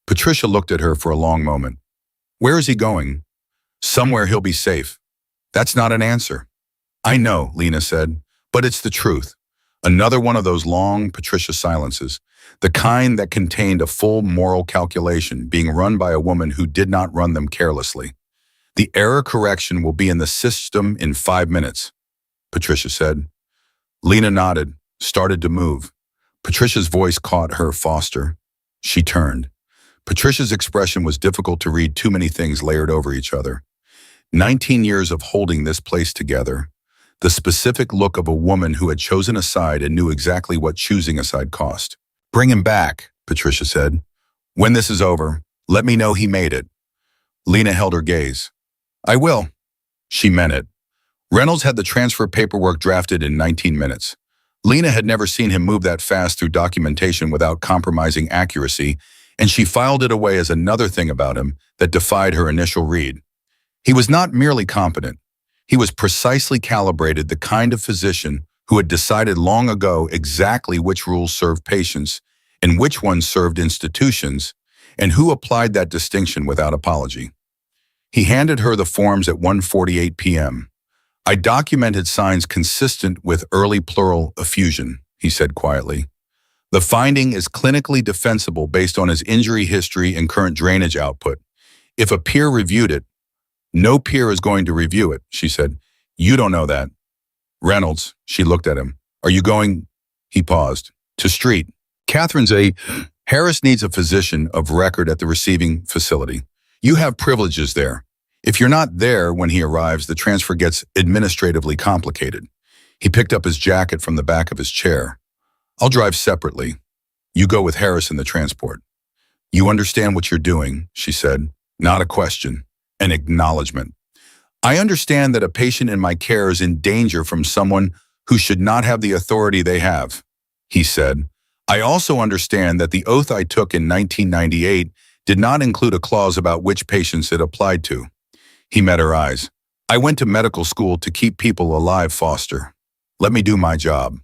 Patricia looked at her for a long moment. Where is he going? Somewhere he'll be safe. That's not an answer. I know, Lena said, but it's the truth. Another one of those long Patricia silences, the kind that contained a full moral calculation being run by a woman who did not run them carelessly. The error correction will be in the system in 5 minutes, Patricia said. Lena nodded, started to move. Patricia's voice caught her Foster. She turned. Patricia's expression was difficult to read, too many things layered over each other. 19 years of holding this place together. The specific look of a woman who had chosen a side and knew exactly what choosing a side cost. Bring him back, Patricia said. When this is over, let me know he made it. Lena held her gaze. I will. She meant it. Reynolds had the transfer paperwork drafted in 19 minutes. Lena had never seen him move that fast through documentation without compromising accuracy, and she filed it away as another thing about him that defied her initial read. He was not merely competent. He was precisely calibrated, the kind of physician who had decided long ago exactly which rules served patients and which ones served institutions, and who applied that distinction without apology. He handed her the forms at 1:48 p.m. I documented signs consistent with early pleural effusion, he said quietly. The finding is clinically defensible based on his injury history and current drainage output. If a peer reviewed it, no peer is going to review it, she said. You don't know that. Reynolds, she looked at him. Are you going? He paused. To street. Catherine's Harris needs a physician of record at the receiving facility. You have privileges there. If you're not there when he arrives, the transfer gets administratively complicated. He picked up his jacket from the back of his chair. I'll drive separately. You go with Harris in the transport. You understand what you're doing, she said. Not a question. An acknowledgement. I understand that a patient in my care is in danger from someone who should not have the authority they have, he said. I also understand that the oath I took in 1998 did not include a clause about which patients it applied to. He met her eyes. I went to medical school to keep people alive, Foster. Let me do my job.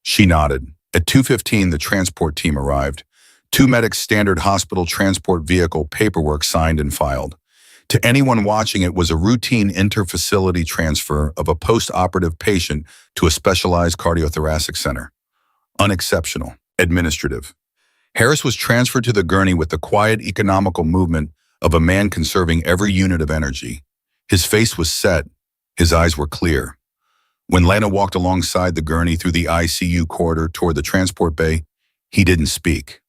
She nodded. At 2:15, the transport team arrived. 2 medics standard hospital transport vehicle, paperwork signed and filed. To anyone watching, it was a routine inter-facility transfer of a post-operative patient to a specialized cardiothoracic center. Unexceptional. Administrative. Harris was transferred to the gurney with the quiet, economical movement of a man conserving every unit of energy. His face was set. His eyes were clear. When Lena walked alongside the gurney through the ICU corridor toward the transport bay, He didn't speak.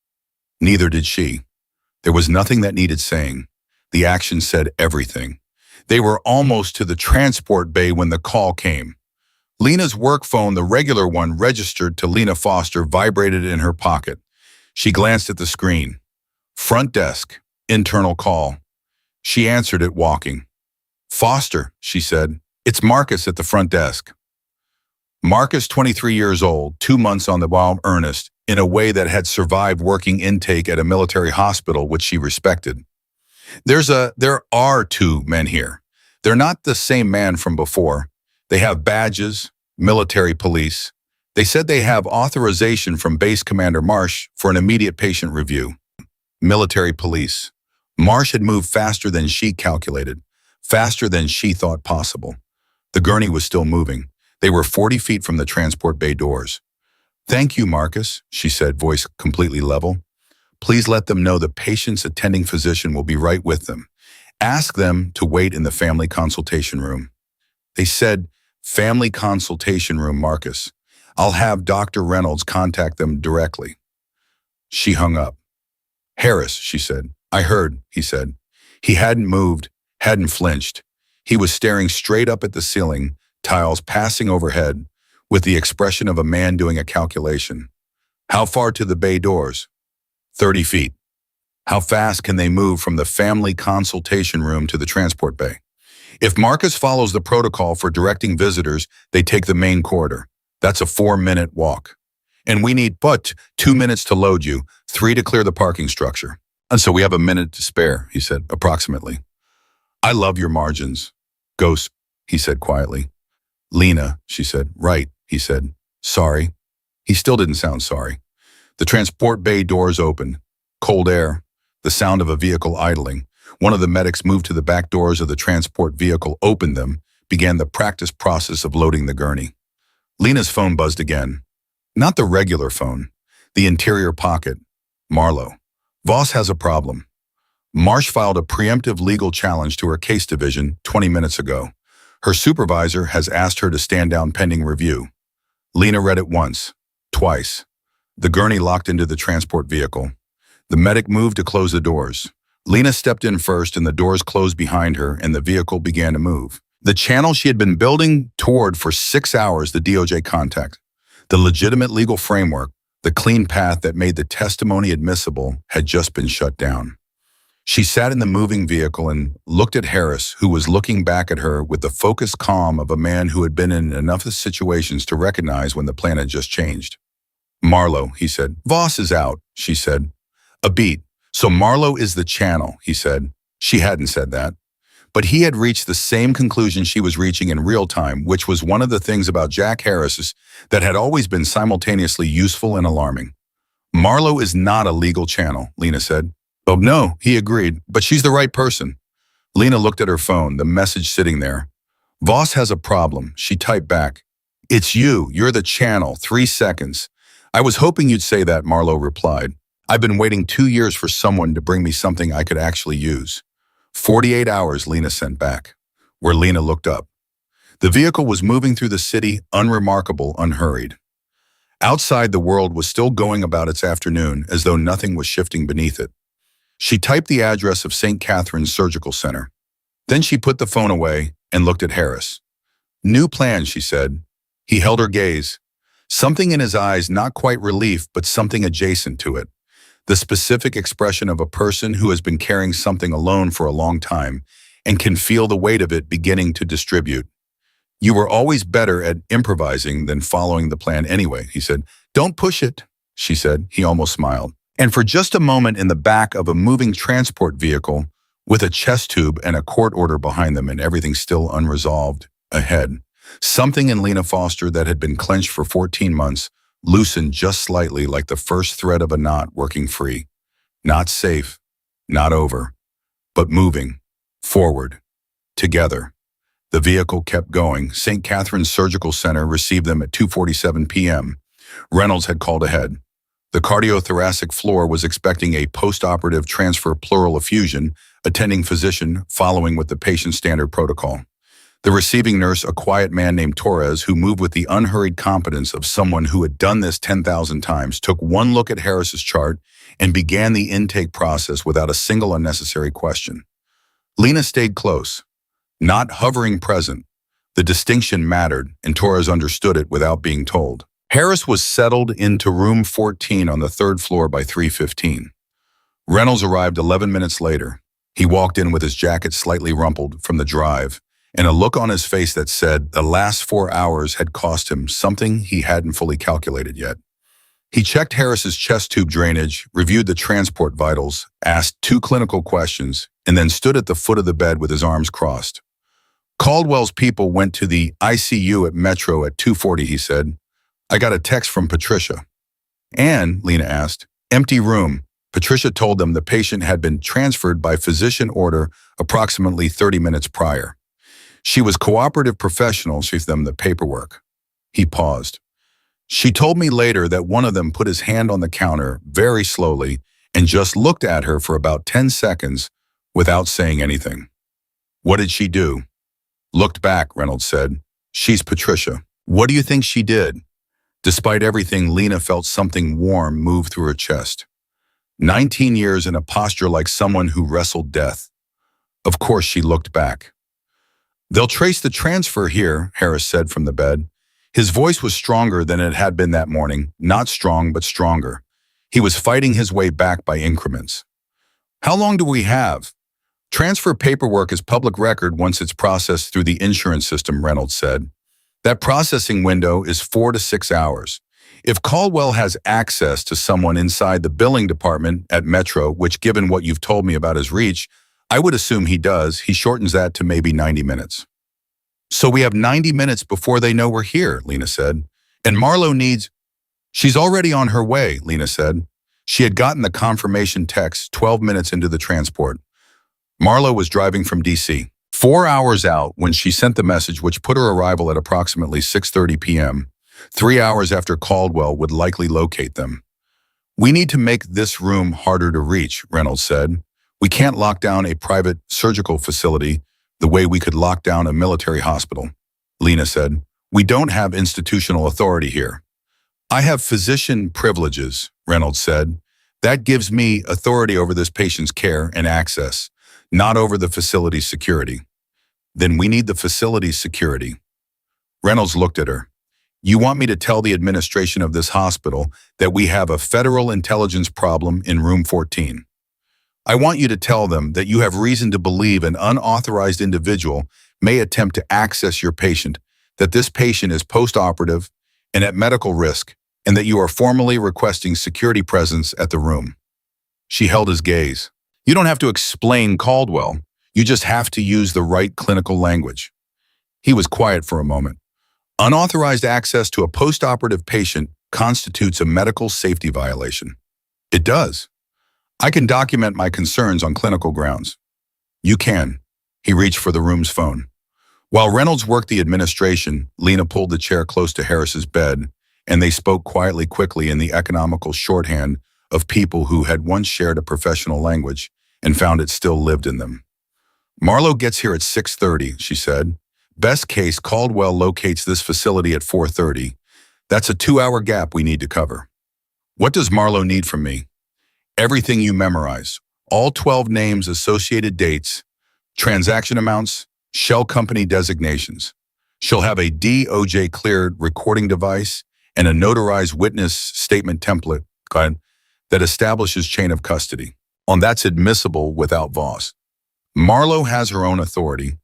Neither did she. There was nothing that needed saying. The action said everything. They were almost to the transport bay when the call came. Lena's work phone, the regular one registered to Lena Foster, vibrated in her pocket. She glanced at the screen. Front desk, internal call. She answered it walking. "Foster," she said. "It's Marcus at the front desk." Marcus, 23 years old, 2 months on the job, earnest, in a way that had survived working intake at a military hospital, which she respected. There are two men here. They're not the same man from before. They have badges, military police. They said they have authorization from Base Commander Marsh for an immediate patient review. Military police. Marsh had moved faster than she calculated, faster than she thought possible. The gurney was still moving. They were 40 feet from the transport bay doors. "Thank you, Marcus," she said, voice completely level. "Please let them know the patient's attending physician will be right with them. Ask them to wait in the family consultation room." They said, "Family consultation room, Marcus. I'll have Dr. Reynolds contact them directly." She hung up. "Harris," she said. "I heard," he said. He hadn't moved, hadn't flinched. He was staring straight up at the ceiling, tiles passing overhead, with the expression of a man doing a calculation. "How far to the bay doors?" 30 feet. "How fast can they move from the family consultation room to the transport bay?" "If Marcus follows the protocol for directing visitors, they take the main corridor. That's a 4-minute walk. And we need but 2 minutes to load you, 3 to clear the parking structure." "And so we have a minute to spare," he said, approximately. "I love your margins." "Ghost," he said quietly. "Lena," she said. "Right," he said. "Sorry." He still didn't sound sorry. The transport bay doors opened. Cold air. The sound of a vehicle idling. One of the medics moved to the back doors of the transport vehicle, opened them, began the practice process of loading the gurney. Lena's phone buzzed again. Not the regular phone. The interior pocket. Marlowe. "Voss has a problem. Marsh filed a preemptive legal challenge to her case division 20 minutes ago. Her supervisor has asked her to stand down pending review." Lena read it once, twice. The gurney locked into the transport vehicle. The medic moved to close the doors. Lena stepped in first and the doors closed behind her and the vehicle began to move. The channel she had been building toward for 6 hours, the DOJ contact, the legitimate legal framework, the clean path that made the testimony admissible, had just been shut down. She sat in the moving vehicle and looked at Harris, who was looking back at her with the focused calm of a man who had been in enough situations to recognize when the plan had just changed. "Marlowe," he said. "Voss is out," she said. A beat. "So Marlowe is the channel," he said. She hadn't said that. But he had reached the same conclusion she was reaching in real time, which was one of the things about Jack Harris's that had always been simultaneously useful and alarming. "Marlowe is not a legal channel," Lena said. "Oh, no," he agreed, "but she's the right person." Lena looked at her phone, the message sitting there. "Voss has a problem," she typed back. "It's you. You're the channel. 3 seconds. "I was hoping you'd say that," Marlowe replied. "I've been waiting 2 years for someone to bring me something I could actually use." 48 hours, Lena sent back, where Lena looked up. The vehicle was moving through the city, unremarkable, unhurried. Outside, the world was still going about its afternoon as though nothing was shifting beneath it. She typed the address of St. Catherine's Surgical Center. Then she put the phone away and looked at Harris. "New plan," she said. He held her gaze. Something in his eyes, not quite relief, but something adjacent to it. The specific expression of a person who has been carrying something alone for a long time and can feel the weight of it beginning to distribute. "You were always better at improvising than following the plan anyway," he said. "Don't push it," she said. He almost smiled. And for just a moment, in the back of a moving transport vehicle, with a chest tube and a court order behind them and everything still unresolved ahead, something in Lena Foster that had been clenched for 14 months loosened just slightly, like the first thread of a knot working free. Not safe, not over, but moving, forward, together. The vehicle kept going. St. Catherine's Surgical Center received them at 2:47 p.m. Reynolds had called ahead. The cardiothoracic floor was expecting a post-operative transfer pleural effusion, attending physician following with the patient's standard protocol. The receiving nurse, a quiet man named Torres, who moved with the unhurried competence of someone who had done this 10,000 times, took one look at Harris's chart and began the intake process without a single unnecessary question. Lena stayed close, not hovering present. The distinction mattered, and Torres understood it without being told. Harris was settled into room 14 on the third floor by 3:15. Reynolds arrived 11 minutes later. He walked in with his jacket slightly rumpled from the drive and a look on his face that said the last 4 hours had cost him something he hadn't fully calculated yet. He checked Harris's chest tube drainage, reviewed the transport vitals, asked 2 clinical questions, and then stood at the foot of the bed with his arms crossed. Caldwell's people went to the ICU at Metro at 2:40, he said. I got a text from Patricia. And, Lena asked, empty room. Patricia told them the patient had been transferred by physician order approximately 30 minutes prior. She was cooperative professional, she gave them the paperwork. He paused. She told me later that one of them put his hand on the counter very slowly and just looked at her for about 10 seconds without saying anything. What did she do? Looked back, Reynolds said. She's Patricia. What do you think she did? Despite everything, Lena felt something warm move through her chest. 19 years in a posture like someone who wrestled death. Of course she looked back. They'll trace the transfer here, Harris said from the bed. His voice was stronger than it had been that morning, not strong but stronger. He was fighting his way back by increments. How long do we have? Transfer paperwork is public record once it's processed through the insurance system, Reynolds said. That processing window is 4 to 6 hours. If Caldwell has access to someone inside the billing department at Metro, which given what you've told me about his reach, I would assume he does, he shortens that to maybe 90 minutes. So we have 90 minutes before they know we're here, Lena said. And Marlowe needs... She's already on her way, Lena said. She had gotten the confirmation text 12 minutes into the transport. Marlowe was driving from D.C. 4 hours out when she sent the message which put her arrival at approximately 6:30 p.m., 3 hours after Caldwell would likely locate them. We need to make this room harder to reach, Reynolds said. We can't lock down a private surgical facility the way we could lock down a military hospital. Lena said, we don't have institutional authority here. I have physician privileges, Reynolds said. That gives me authority over this patient's care and access, not over the facility's security. Then we need the facility's security. Reynolds looked at her. You want me to tell the administration of this hospital that we have a federal intelligence problem in room 14. I want you to tell them that you have reason to believe an unauthorized individual may attempt to access your patient, that this patient is post-operative and at medical risk, and that you are formally requesting security presence at the room. She held his gaze. You don't have to explain Caldwell. You just have to use the right clinical language. He was quiet for a moment. Unauthorized access to a post-operative patient constitutes a medical safety violation. It does. I can document my concerns on clinical grounds. You can. He reached for the room's phone. While Reynolds worked the administration, Lena pulled the chair close to Harris's bed, and they spoke quickly in the economical shorthand of people who had once shared a professional language and found it still lived in them. Marlowe gets here at 6:30, she said. Best case, Caldwell locates this facility at 4:30. That's a 2-hour gap we need to cover. What does Marlowe need from me? Everything you memorize, all 12 names, associated dates, transaction amounts, shell company designations. She'll have a DOJ-cleared recording device and a notarized witness statement template that establishes chain of custody. That's admissible without Voss. Marlowe has her own authority.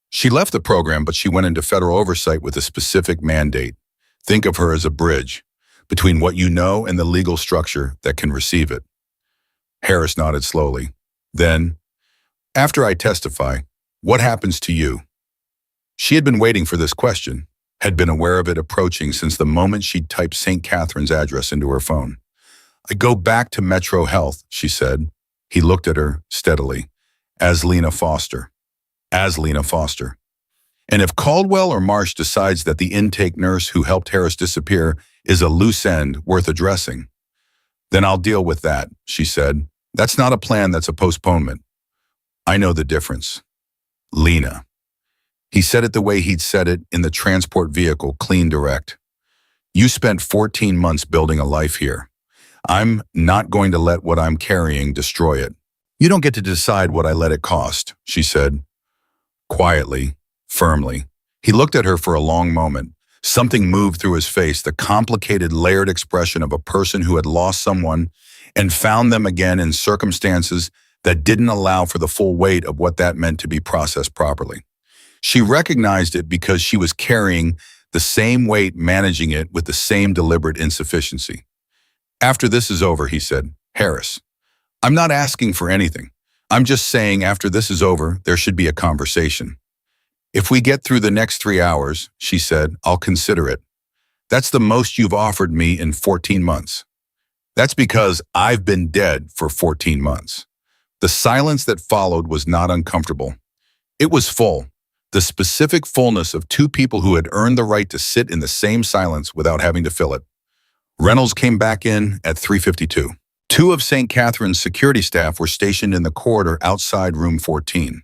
She left the program, but she went into federal oversight with a specific mandate. Think of her as a bridge between what you know and the legal structure that can receive it. Harris nodded slowly. Then, after I testify, what happens to you? She had been waiting for this question, had been aware of it approaching since the moment she'd typed St. Catherine's address into her phone. I go back to Metro Health, she said. He looked at her steadily. As Lena Foster. As Lena Foster. And if Caldwell or Marsh decides that the intake nurse who helped Harris disappear is a loose end worth addressing, then I'll deal with that, she said. That's not a plan, that's a postponement. I know the difference. Lena. He said it the way he'd said it in the transport vehicle, clean direct. You spent 14 months building a life here. I'm not going to let what I'm carrying destroy it. You don't get to decide what I let it cost, she said, quietly, firmly. He looked at her for a long moment. Something moved through his face, the complicated, layered expression of a person who had lost someone and found them again in circumstances that didn't allow for the full weight of what that meant to be processed properly. She recognized it because she was carrying the same weight, managing it with the same deliberate insufficiency. After this is over, he said, Harris, I'm not asking for anything. I'm just saying after this is over, there should be a conversation. If we get through the next 3 hours, she said, I'll consider it. That's the most you've offered me in 14 months. That's because I've been dead for 14 months. The silence that followed was not uncomfortable. It was full, the specific fullness of two people who had earned the right to sit in the same silence without having to fill it. Reynolds came back in at 3:52. Two of St. Catherine's security staff were stationed in the corridor outside room 14.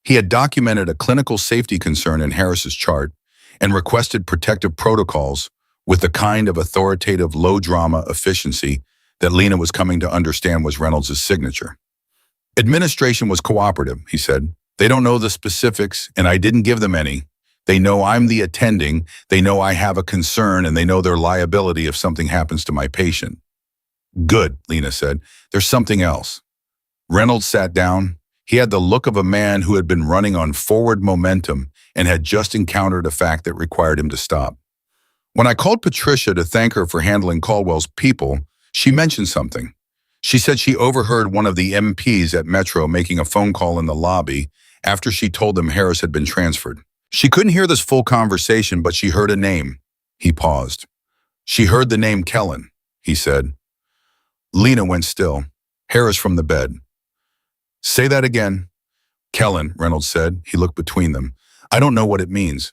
He had documented a clinical safety concern in Harris's chart and requested protective protocols with the kind of authoritative low-drama efficiency that Lena was coming to understand was Reynolds' signature. Administration was cooperative, he said. They don't know the specifics, and I didn't give them any. They know I'm the attending, they know I have a concern, and they know their liability if something happens to my patient. Good, Lena said. There's something else. Reynolds sat down. He had the look of a man who had been running on forward momentum and had just encountered a fact that required him to stop. When I called Patricia to thank her for handling Caldwell's people, she mentioned something. She said she overheard one of the MPs at Metro making a phone call in the lobby after she told them Harris had been transferred. She couldn't hear this full conversation, but she heard a name. He paused. She heard the name Kellen, he said. Lena went still. Harris from the bed. Say that again. Kellen, Reynolds said. He looked between them. I don't know what it means.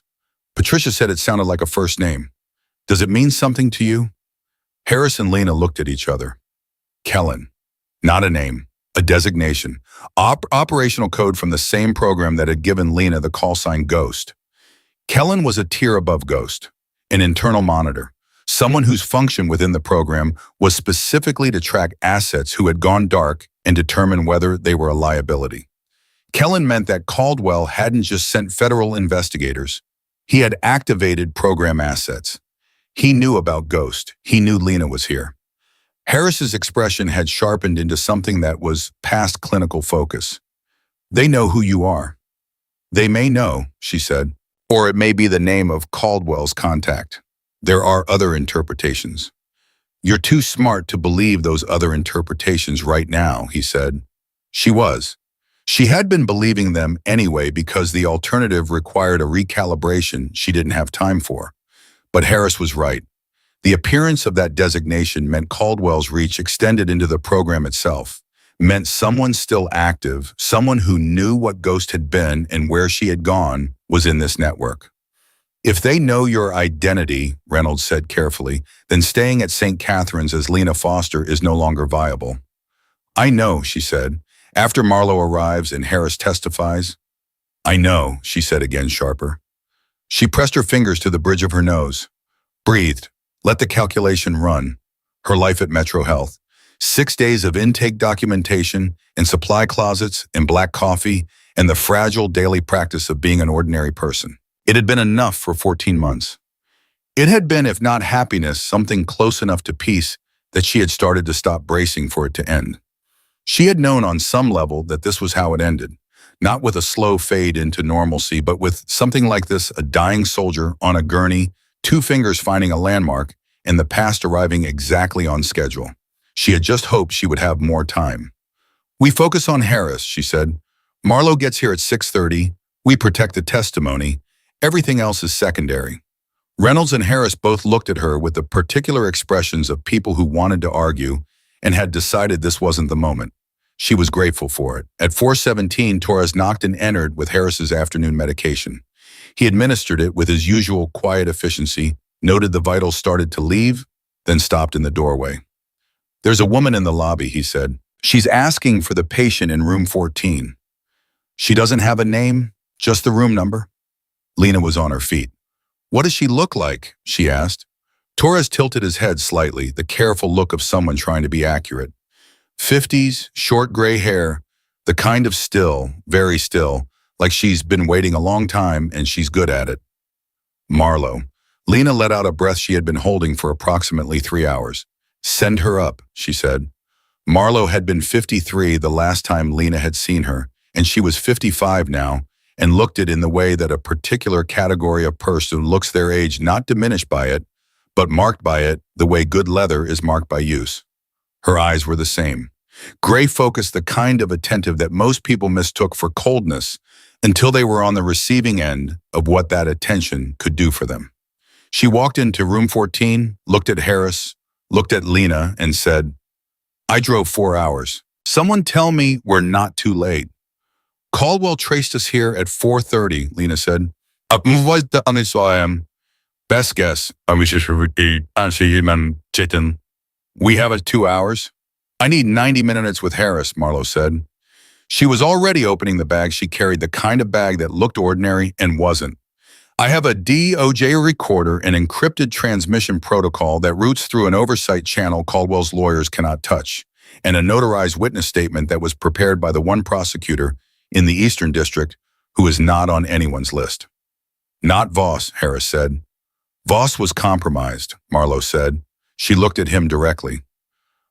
Patricia said it sounded like a first name. Does it mean something to you? Harris and Lena looked at each other. Kellen. Not a name. A designation. Operational code from the same program that had given Lena the call sign Ghost. Kellen was a tier above Ghost, an internal monitor, someone whose function within the program was specifically to track assets who had gone dark and determine whether they were a liability. Kellen meant that Caldwell hadn't just sent federal investigators. He had activated program assets. He knew about Ghost. He knew Lena was here. Harris's expression had sharpened into something that was past clinical focus. They know who you are. They may know, she said, or it may be the name of Caldwell's contact. There are other interpretations. You're too smart to believe those other interpretations right now, he said. She was. She had been believing them anyway because the alternative required a recalibration she didn't have time for. But Harris was right. The appearance of that designation meant Caldwell's reach extended into the program itself, meant someone still active, someone who knew what Ghost had been and where she had gone, was in this network. If they know your identity, Reynolds said carefully, then staying at St. Catherine's as Lena Foster is no longer viable. I know, she said, after Marlowe arrives and Harris testifies. I know, she said again sharper. She pressed her fingers to the bridge of her nose, breathed, let the calculation run. Her life at Metro Health. 6 days of intake documentation and supply closets and black coffee and the fragile daily practice of being an ordinary person. It had been enough for 14 months. It had been, if not happiness, something close enough to peace that she had started to stop bracing for it to end. She had known on some level that this was how it ended, not with a slow fade into normalcy, but with something like this, a dying soldier on a gurney, 2 fingers finding a landmark, and the past arriving exactly on schedule. She had just hoped she would have more time. We focus on Harris, she said. Marlowe gets here at 6:30. We protect the testimony. Everything else is secondary. Reynolds and Harris both looked at her with the particular expressions of people who wanted to argue and had decided this wasn't the moment. She was grateful for it. At 4:17, Torres knocked and entered with Harris's afternoon medication. He administered it with his usual quiet efficiency, noted the vitals started to leave, then stopped in the doorway. There's a woman in the lobby, he said. She's asking for the patient in room 14. She doesn't have a name, just the room number. Lena was on her feet. What does she look like? She asked. Torres tilted his head slightly, the careful look of someone trying to be accurate. 50s, short gray hair, the kind of still, very still, like she's been waiting a long time and she's good at it. Marlowe. Lena let out a breath she had been holding for approximately 3 hours. Send her up, she said. Marlowe had been 53 the last time Lena had seen her, and she was 55 now, and looked it in the way that a particular category of person looks their age not diminished by it, but marked by it the way good leather is marked by use. Her eyes were the same. Gray focused, the kind of attentive that most people mistook for coldness until they were on the receiving end of what that attention could do for them. She walked into room 14, looked at Harris, looked at Lena, and said, I drove 4 hours. Someone tell me we're not too late. Caldwell traced us here at 4:30, Lena said. Best guess. We have 2 hours. I need 90 minutes with Harris, Marlowe said. She was already opening the bag. She carried the kind of bag that looked ordinary and wasn't. I have a DOJ recorder, an encrypted transmission protocol that routes through an oversight channel Caldwell's lawyers cannot touch, and a notarized witness statement that was prepared by the one prosecutor in the Eastern District who is not on anyone's list. Not Voss, Harris said. Voss was compromised, Marlowe said. She looked at him directly.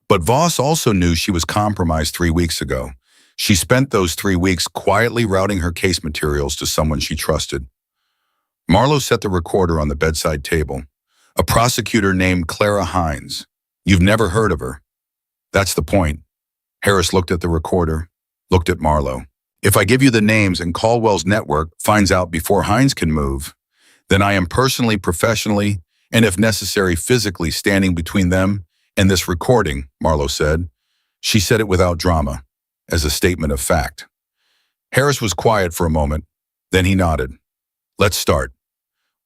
But Voss also knew she was compromised 3 weeks ago. She spent those 3 weeks quietly routing her case materials to someone she trusted. Marlowe set the recorder on the bedside table. A prosecutor named Clara Hines. You've never heard of her. That's the point. Harris looked at the recorder, looked at Marlowe. If I give you the names and Caldwell's network finds out before Hines can move, then I am personally, professionally, and if necessary, physically standing between them and this recording, Marlowe said. She said it without drama, as a statement of fact. Harris was quiet for a moment, then he nodded. Let's start.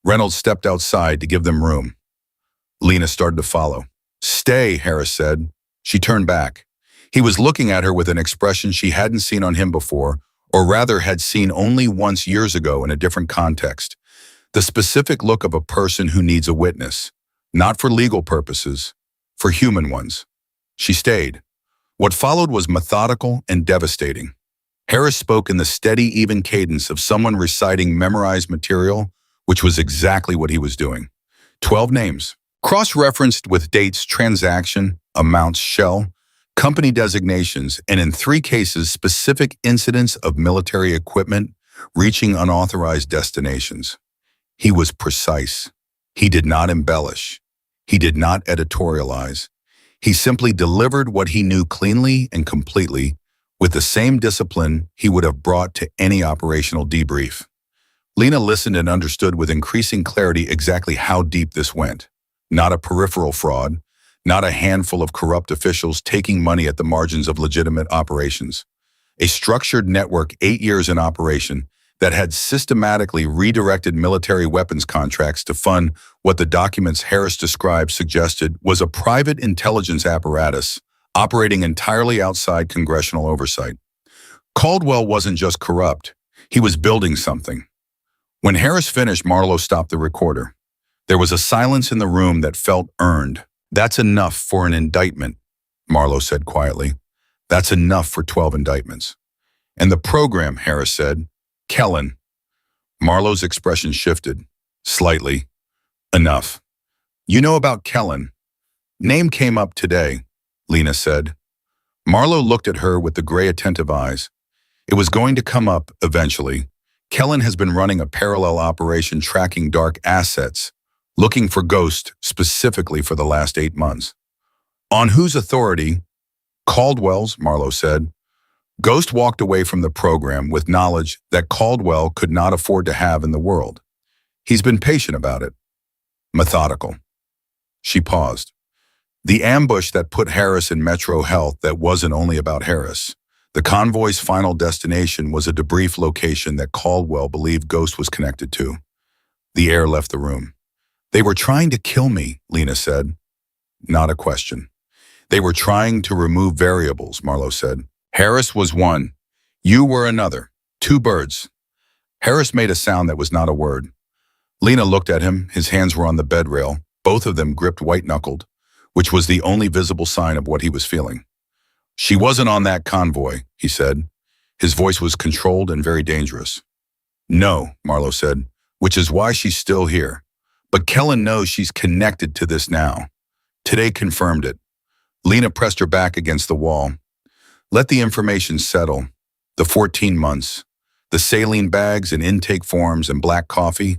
Reynolds stepped outside to give them room. Lena started to follow. Stay, Harris said. She turned back. He was looking at her with an expression she hadn't seen on him before, or rather had seen only once years ago in a different context. The specific look of a person who needs a witness, not for legal purposes, for human ones. She stayed. What followed was methodical and devastating. Harris spoke in the steady, even cadence of someone reciting memorized material, which was exactly what he was doing. 12 names, cross-referenced with dates, transaction, amounts, shell, company designations, and in 3 cases, specific incidents of military equipment reaching unauthorized destinations. He was precise. He did not embellish. He did not editorialize. He simply delivered what he knew cleanly and completely, with the same discipline he would have brought to any operational debrief. Lena listened and understood with increasing clarity exactly how deep this went. Not a peripheral fraud, not a handful of corrupt officials taking money at the margins of legitimate operations. A structured network 8 years in operation that had systematically redirected military weapons contracts to fund what the documents Harris described suggested was a private intelligence apparatus operating entirely outside congressional oversight. Caldwell wasn't just corrupt, he was building something. When Harris finished, Marlowe stopped the recorder. There was a silence in the room that felt earned. That's enough for an indictment, Marlowe said quietly. That's enough for 12 indictments. And the program, Harris said, Kellen. Marlowe's expression shifted, slightly. Enough. You know about Kellen. Name came up today, Lena said. Marlowe looked at her with the gray attentive eyes. It was going to come up eventually. Kellen has been running a parallel operation tracking dark assets, looking for Ghost specifically for the last 8 months. On whose authority? Caldwell's, Marlowe said. Ghost walked away from the program with knowledge that Caldwell could not afford to have in the world. He's been patient about it. Methodical. She paused. The ambush that put Harris in Metro Health that wasn't only about Harris. The convoy's final destination was a debrief location that Caldwell believed Ghost was connected to. The air left the room. They were trying to kill me, Lena said. Not a question. They were trying to remove variables, Marlowe said. Harris was one. You were another. Two birds. Harris made a sound that was not a word. Lena looked at him. His hands were on the bed rail, both of them gripped white-knuckled, which was the only visible sign of what he was feeling. She wasn't on that convoy, he said. His voice was controlled and very dangerous. No, Marlowe said, which is why she's still here. But Kellen knows she's connected to this now. Today confirmed it. Lena pressed her back against the wall. Let the information settle. The 14 months. The saline bags and intake forms and black coffee.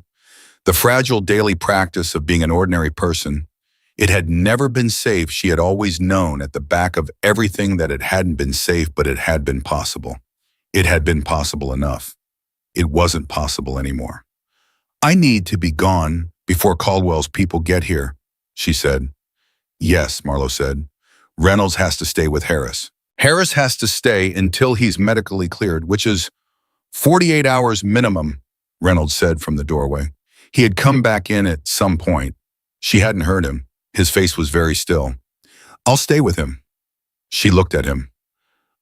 The fragile daily practice of being an ordinary person. It had never been safe, she had always known at the back of everything that it hadn't been safe, but it had been possible. It had been possible enough. It wasn't possible anymore. I need to be gone before Caldwell's people get here, she said. Yes, Marlowe said. Reynolds has to stay with Harris. Harris has to stay until he's medically cleared, which is 48 hours minimum, Reynolds said from the doorway. He had come back in at some point. She hadn't heard him. His face was very still. I'll stay with him. She looked at him.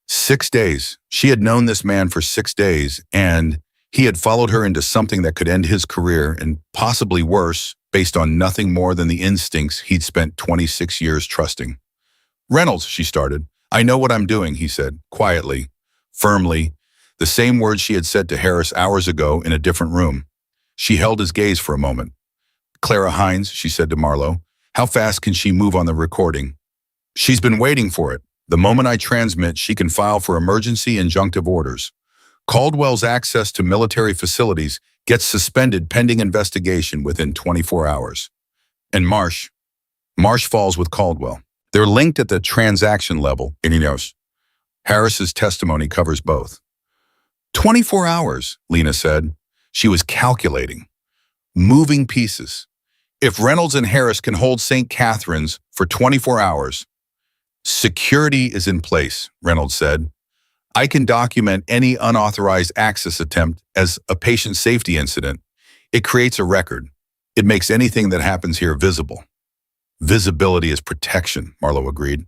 6 days. She had known this man for 6 days, and he had followed her into something that could end his career and possibly worse, based on nothing more than the instincts he'd spent 26 years trusting. Reynolds, she started. I know what I'm doing, he said, quietly, firmly, the same words she had said to Harris hours ago in a different room. She held his gaze for a moment. Clara Hines, she said to Marlowe, how fast can she move on the recording? She's been waiting for it. The moment I transmit, she can file for emergency injunctive orders. Caldwell's access to military facilities gets suspended pending investigation within 24 hours. And Marsh falls with Caldwell. They're linked at the transaction level, and he knows. Harris's testimony covers both. 24 hours, Lena said. She was calculating. Moving pieces. If Reynolds and Harris can hold St. Catherine's for 24 hours, security is in place, Reynolds said. I can document any unauthorized access attempt as a patient safety incident. It creates a record. It makes anything that happens here visible. Visibility is protection, Marlowe agreed.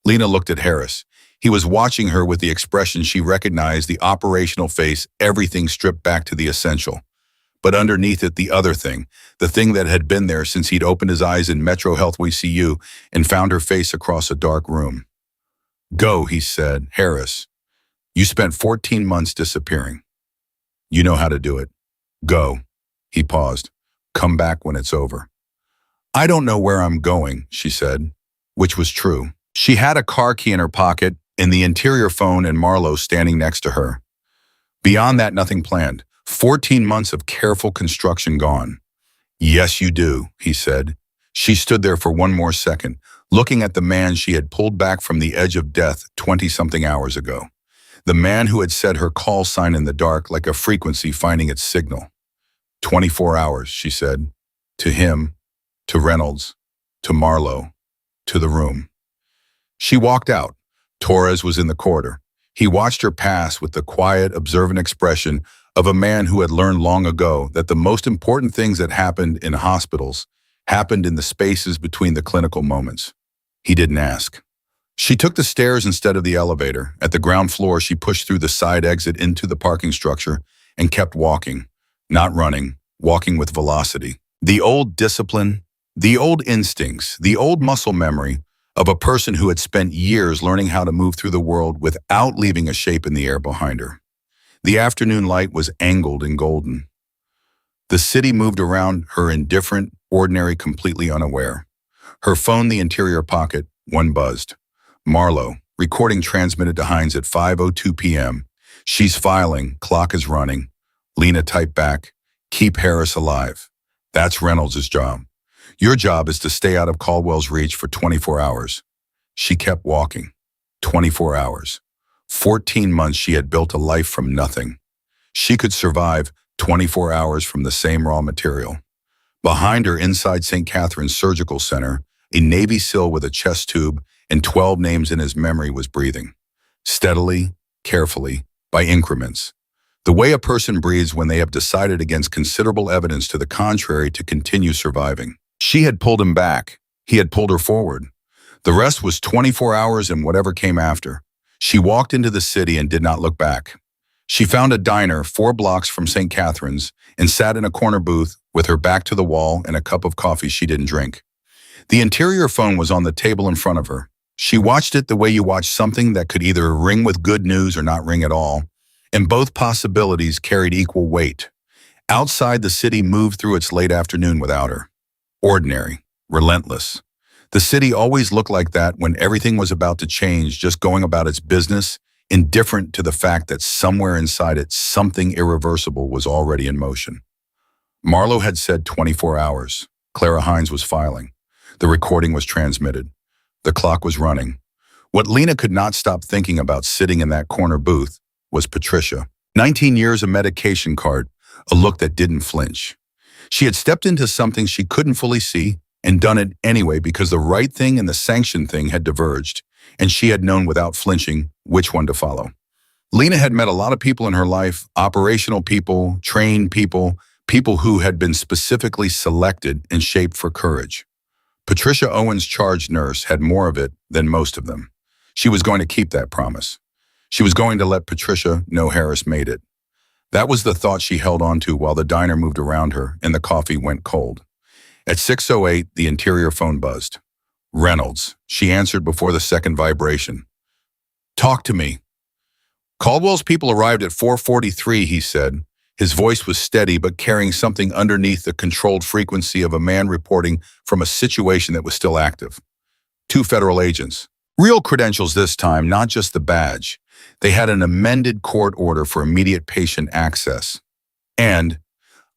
Lena looked at Harris. He was watching her with the expression she recognized, the operational face, everything stripped back to the essential. But underneath it, the other thing, the thing that had been there since he'd opened his eyes in Metro Health WCU and found her face across a dark room. Go, he said. Harris, you spent 14 months disappearing. You know how to do it. Go. He paused. Come back when it's over. I don't know where I'm going, she said, which was true. She had a car key in her pocket and the interior phone and Marlowe standing next to her. Beyond that, nothing planned. 14 months of careful construction gone. Yes, you do, he said. She stood there for one more second, looking at the man she had pulled back from the edge of death 20-something hours ago. The man who had set her call sign in the dark like a frequency finding its signal. 24 hours, she said. To him, to Reynolds, to Marlowe, to the room. She walked out. Torres was in the corridor. He watched her pass with the quiet, observant expression of a man who had learned long ago that the most important things that happened in hospitals happened in the spaces between the clinical moments. He didn't ask. She took the stairs instead of the elevator. At the ground floor, she pushed through the side exit into the parking structure and kept walking, not running, walking with velocity. The old discipline, the old instincts, the old muscle memory of a person who had spent years learning how to move through the world without leaving a shape in the air behind her. The afternoon light was angled and golden. The city moved around her indifferent, ordinary, completely unaware. Her phone, the interior pocket, one buzzed. Marlowe, recording transmitted to Hines at 5:02 p.m. She's filing, clock is running. Lena typed back, keep Harris alive. That's Reynolds' job. Your job is to stay out of Caldwell's reach for 24 hours. She kept walking. 24 hours. 14 months she had built a life from nothing. She could survive 24 hours from the same raw material. Behind her, inside St. Catherine's Surgical Center, a Navy SEAL with a chest tube and 12 names in his memory was breathing. Steadily, carefully, by increments. The way a person breathes when they have decided against considerable evidence to the contrary to continue surviving. She had pulled him back. He had pulled her forward. The rest was 24 hours and whatever came after. She walked into the city and did not look back. She found a diner 4 blocks from St. Catherine's and sat in a corner booth with her back to the wall and a cup of coffee she didn't drink. The interior phone was on the table in front of her. She watched it the way you watch something that could either ring with good news or not ring at all, and both possibilities carried equal weight. Outside, the city moved through its late afternoon without her. Ordinary, relentless. The city always looked like that when everything was about to change, just going about its business, indifferent to the fact that somewhere inside it, something irreversible was already in motion. Marlowe had said 24 hours. Clara Hines was filing. The recording was transmitted. The clock was running. What Lena could not stop thinking about sitting in that corner booth was Patricia. 19 years, a medication cart, a look that didn't flinch. She had stepped into something she couldn't fully see and done it anyway because the right thing and the sanctioned thing had diverged, and she had known without flinching which one to follow. Lena had met a lot of people in her life, operational people, trained people, people who had been specifically selected and shaped for courage. Patricia Owen's charge nurse had more of it than most of them. She was going to keep that promise. She was going to let Patricia know Harris made it. That was the thought she held on to while the diner moved around her and the coffee went cold. At 6:08, the interior phone buzzed. Reynolds. She answered before the second vibration. Talk to me. Caldwell's people arrived at 4:43, he said. His voice was steady but carrying something underneath the controlled frequency of a man reporting from a situation that was still active. 2 federal agents. Real credentials this time, not just the badge. They had an amended court order for immediate patient access. And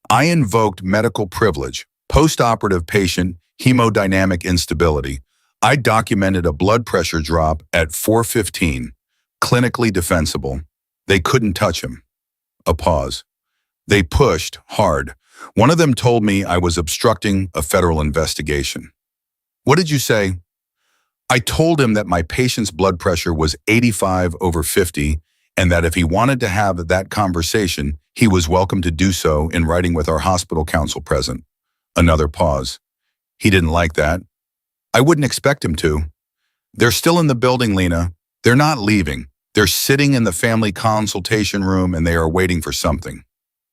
I invoked medical privilege, post-operative patient hemodynamic instability. I documented a blood pressure drop at 4:15, clinically defensible. They couldn't touch him. A pause. They pushed hard. One of them told me I was obstructing a federal investigation. What did you say? I told him that my patient's blood pressure was 85/50 and that if he wanted to have that conversation, he was welcome to do so in writing with our hospital counsel present. Another pause. He didn't like that. I wouldn't expect him to. They're still in the building, Lena. They're not leaving. They're sitting in the family consultation room and they are waiting for something.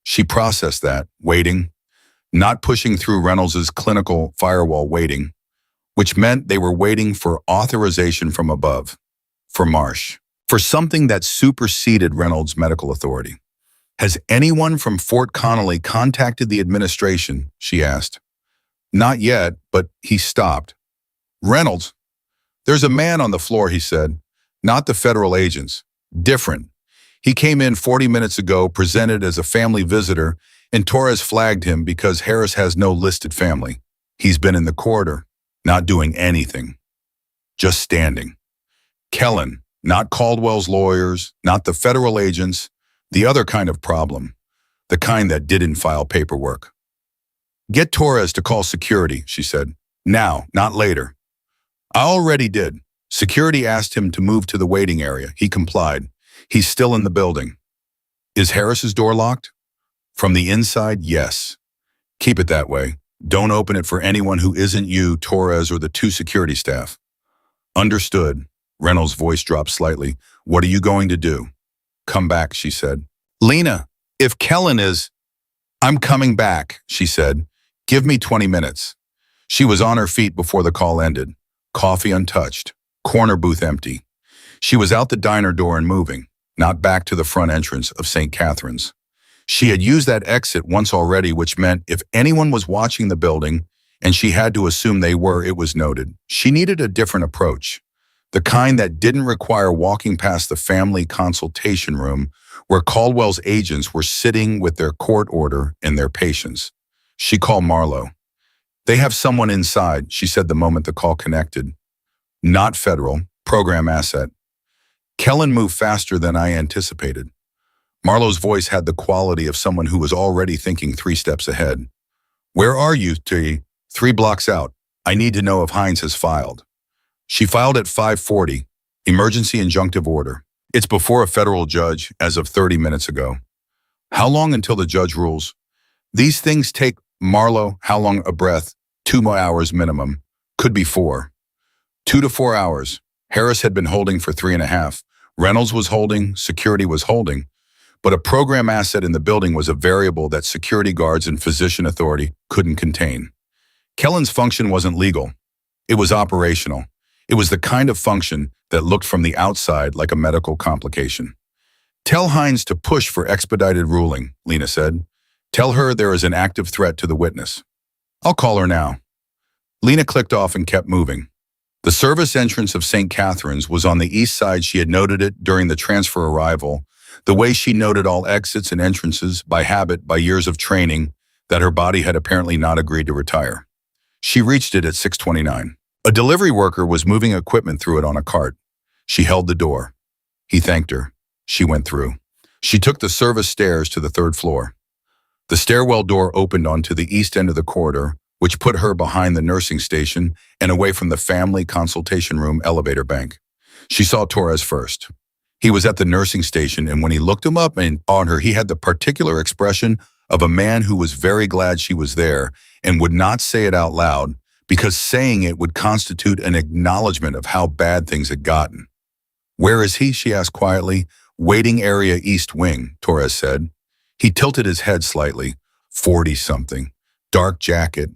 She processed that, waiting, not pushing through Reynolds's clinical firewall waiting, which meant they were waiting for authorization from above, for Marsh, for something that superseded Reynolds' medical authority. Has anyone from Fort Connolly contacted the administration? She asked. Not yet, but he stopped. Reynolds, there's a man on the floor, he said. Not the federal agents. Different. He came in 40 minutes ago, presented as a family visitor, and Torres flagged him because Harris has no listed family. He's been in the corridor, not doing anything, just standing. Kellen, not Caldwell's lawyers, not the federal agents, the other kind of problem, the kind that didn't file paperwork. Get Torres to call security, she said. Now, not later. I already did. Security asked him to move to the waiting area. He complied. He's still in the building. Is Harris's door locked? From the inside, yes. Keep it that way. Don't open it for anyone who isn't you, Torres, or the 2 security staff. Understood. Reynolds' voice dropped slightly. What are you going to do? Come back, she said. Lena, if Kellen is... I'm coming back, she said. Give me 20 minutes. She was on her feet before the call ended. Coffee untouched. Corner booth empty. She was out the diner door and moving, not back to the front entrance of St. Catherine's. She had used that exit once already, which meant if anyone was watching the building, and she had to assume they were, it was noted. She needed a different approach, the kind that didn't require walking past the family consultation room where Caldwell's agents were sitting with their court order and their patients. She called Marlowe. They have someone inside, she said the moment the call connected. Not federal, program asset. Kellen moved faster than I anticipated. Marlowe's voice had the quality of someone who was already thinking 3 steps ahead. Where are you, T? 3 blocks out. I need to know if Hines has filed. She filed at 5:40. Emergency injunctive order. It's before a federal judge as of 30 minutes ago. How long until the judge rules? These things take, Marlowe, how long a breath? 2 more hours minimum. Could be 4. 2 to 4 hours. Harris had been holding for 3.5. Reynolds was holding, security was holding. but a program asset in the building was a variable that security guards and physician authority couldn't contain. Kellen's function wasn't legal. It was operational. It was the kind of function that looked from the outside like a medical complication. "Tell Hines to push for expedited ruling," Lena said. "Tell her there is an active threat to the witness." "I'll call her now." Lena clicked off and kept moving. The service entrance of St. Catherine's was on the east side. She had noted it during the transfer arrival, the way she noted all exits and entrances by habit, by years of training that her body had apparently not agreed to retire. She reached it at 6:29. A delivery worker was moving equipment through it on a cart. She held the door. He thanked her. She went through. She took the service stairs to the third floor. The stairwell door opened onto the east end of the corridor, which put her behind the nursing station and away from the family consultation room elevator bank. She saw Torres first. He was at the nursing station, and when he looked him up and on her, he had the particular expression of a man who was very glad she was there and would not say it out loud, because saying it would constitute an acknowledgement of how bad things had gotten. "Where is he?" she asked quietly. "Waiting area East Wing," Torres said. He tilted his head slightly. 40-something. Dark jacket.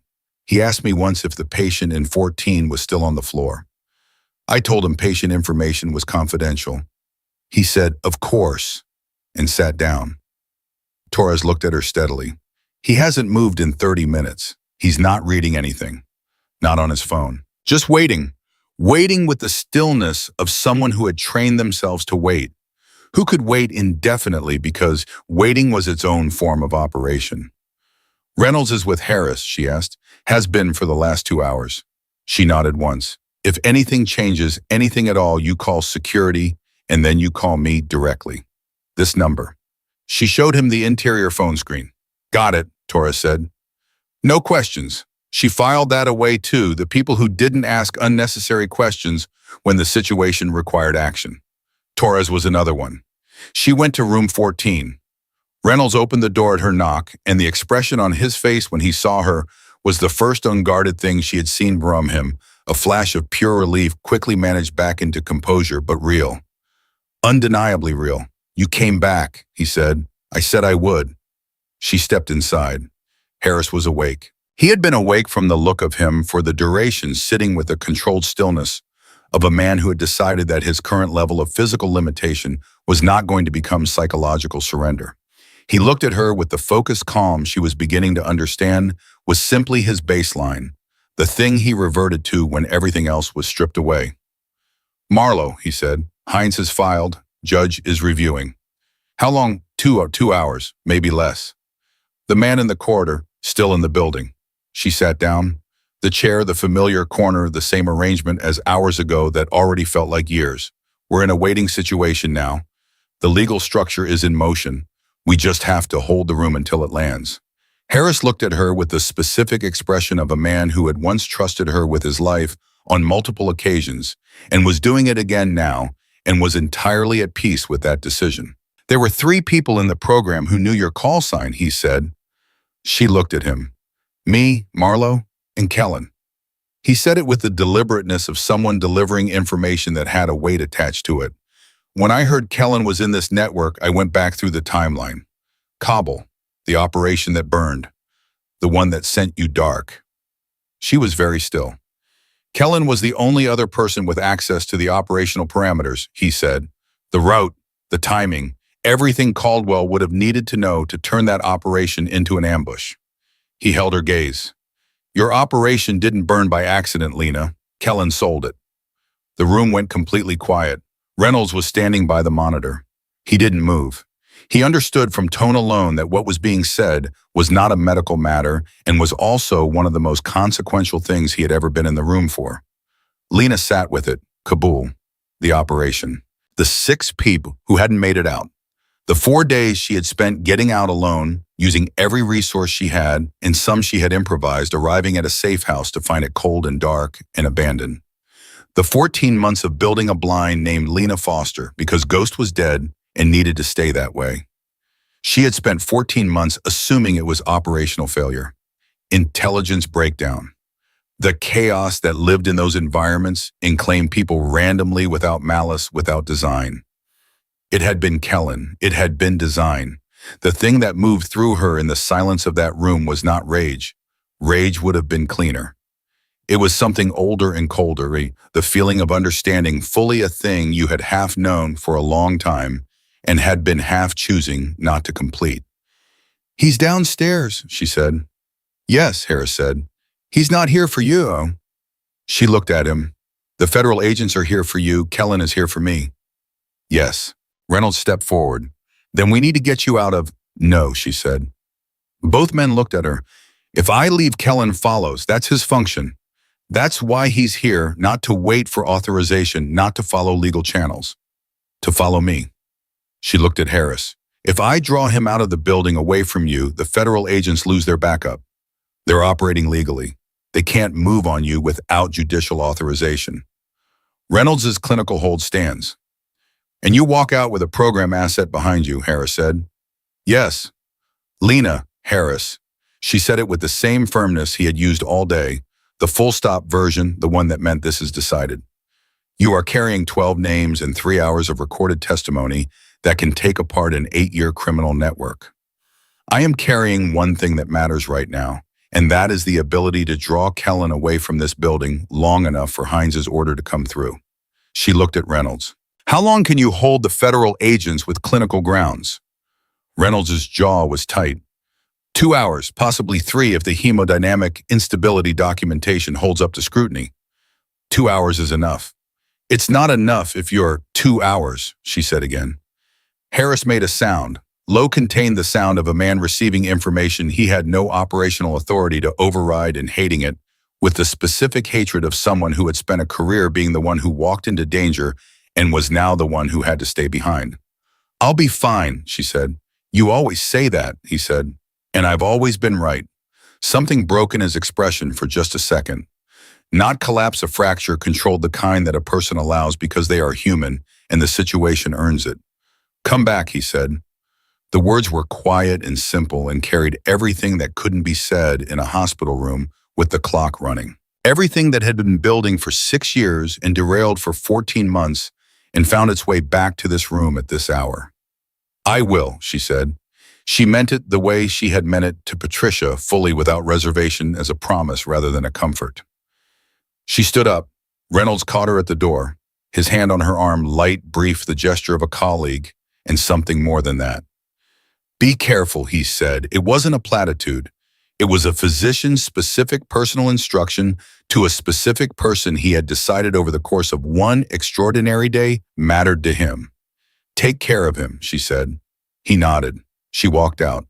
He asked me once if the patient in 14 was still on the floor. I told him patient information was confidential. He said, "Of course," and sat down. Torres looked at her steadily. "He hasn't moved in 30 minutes. He's not reading anything. Not on his phone. Just waiting. Waiting with the stillness of someone who had trained themselves to wait. Who could wait indefinitely because waiting was its own form of operation." "Reynolds is with Harris," she asked. "Has been for the last 2 hours." She nodded once. "If anything changes, anything at all, you call security, and then you call me directly. This number." She showed him the interior phone screen. "Got it," Torres said. "No questions." She filed that away too, the people who didn't ask unnecessary questions when the situation required action. Torres was another one. She went to room 14. Reynolds opened the door at her knock, and the expression on his face when he saw her was the first unguarded thing she had seen from him, a flash of pure relief quickly managed back into composure, but real. Undeniably real. "You came back," he said. "I said I would." She stepped inside. Harris was awake. He had been awake from the look of him for the duration, sitting with the controlled stillness of a man who had decided that his current level of physical limitation was not going to become psychological surrender. He looked at her with the focused calm she was beginning to understand was simply his baseline, the thing he reverted to when everything else was stripped away. "Marlowe," he said. "Hines has filed. Judge is reviewing." "How long?" 2 hours, maybe less." The man in the corridor, still in the building. She sat down. The chair, the familiar corner, the same arrangement as hours ago that already felt like years. "We're in a waiting situation now. The legal structure is in motion. We just have to hold the room until it lands." Harris looked at her with the specific expression of a man who had once trusted her with his life on multiple occasions and was doing it again now and was entirely at peace with that decision. "There were 3 people in the program who knew your call sign," he said. She looked at him. "Me, Marlowe, and Kellen." He said it with the deliberateness of someone delivering information that had a weight attached to it. "When I heard Kellen was in this network, I went back through the timeline. Kabul, the operation that burned, the one that sent you dark." She was very still. "Kellen was the only other person with access to the operational parameters," he said. "The route, the timing, everything Caldwell would have needed to know to turn that operation into an ambush." He held her gaze. "Your operation didn't burn by accident, Lena. Kellen sold it." The room went completely quiet. Reynolds was standing by the monitor. He didn't move. He understood from tone alone that what was being said was not a medical matter and was also one of the most consequential things he had ever been in the room for. Lena sat with it. Kabul. The operation. The 6 people who hadn't made it out. The 4 days she had spent getting out alone, using every resource she had, and some she had improvised, arriving at a safe house to find it cold and dark and abandoned. The 14 months of building a blind named Lena Foster because Ghost was dead and needed to stay that way. She had spent 14 months assuming it was operational failure. Intelligence breakdown. The chaos that lived in those environments and claimed people randomly without malice, without design. It had been Kellen. It had been design. The thing that moved through her in the silence of that room was not rage. Rage would have been cleaner. It was something older and colder, the feeling of understanding fully a thing you had half known for a long time and had been half choosing not to complete. "He's downstairs," she said. "Yes," Harris said. "He's not here for you." She looked at him. "The federal agents are here for you. Kellen is here for me." "Yes." Reynolds stepped forward. "Then we need to get you out of—" "No," she said. Both men looked at her. "If I leave, Kellen follows. That's his function. That's why he's here, not to wait for authorization, not to follow legal channels. To follow me." She looked at Harris. "If I draw him out of the building away from you, the federal agents lose their backup. They're operating legally. They can't move on you without judicial authorization." Reynolds' clinical hold stands. "And you walk out with a program asset behind you," Harris said. "Yes." "Lena Harris." She said it with the same firmness he had used all day, the full-stop version, the one that meant this is decided. "You are carrying 12 names and 3 hours of recorded testimony that can take apart an 8-year criminal network. I am carrying one thing that matters right now, and that is the ability to draw Kellen away from this building long enough for Hines' order to come through." She looked at Reynolds. "How long can you hold the federal agents with clinical grounds?" Reynolds' jaw was tight. 2 hours, possibly 3 if the hemodynamic instability documentation holds up to scrutiny. 2 hours is enough. "It's not enough if you're 2 hours, she said again. Harris made a sound. Low contained the sound of a man receiving information he had no operational authority to override and hating it, with the specific hatred of someone who had spent a career being the one who walked into danger and was now the one who had to stay behind. "I'll be fine," she said. "You always say that," he said. "And I've always been right." Something broke in his expression for just a second. Not collapse, a fracture controlled the kind that a person allows because they are human and the situation earns it. "Come back," he said. The words were quiet and simple and carried everything that couldn't be said in a hospital room with the clock running. Everything that had been building for 6 years and derailed for 14 months and found its way back to this room at this hour. "I will," she said. She meant it the way she had meant it to Patricia, fully without reservation, as a promise rather than a comfort. She stood up. Reynolds caught her at the door, his hand on her arm, light, brief, the gesture of a colleague, and something more than that. "Be careful," he said. It wasn't a platitude. It was a physician's specific personal instruction to a specific person he had decided over the course of one extraordinary day mattered to him. "Take care of him," she said. He nodded. She walked out.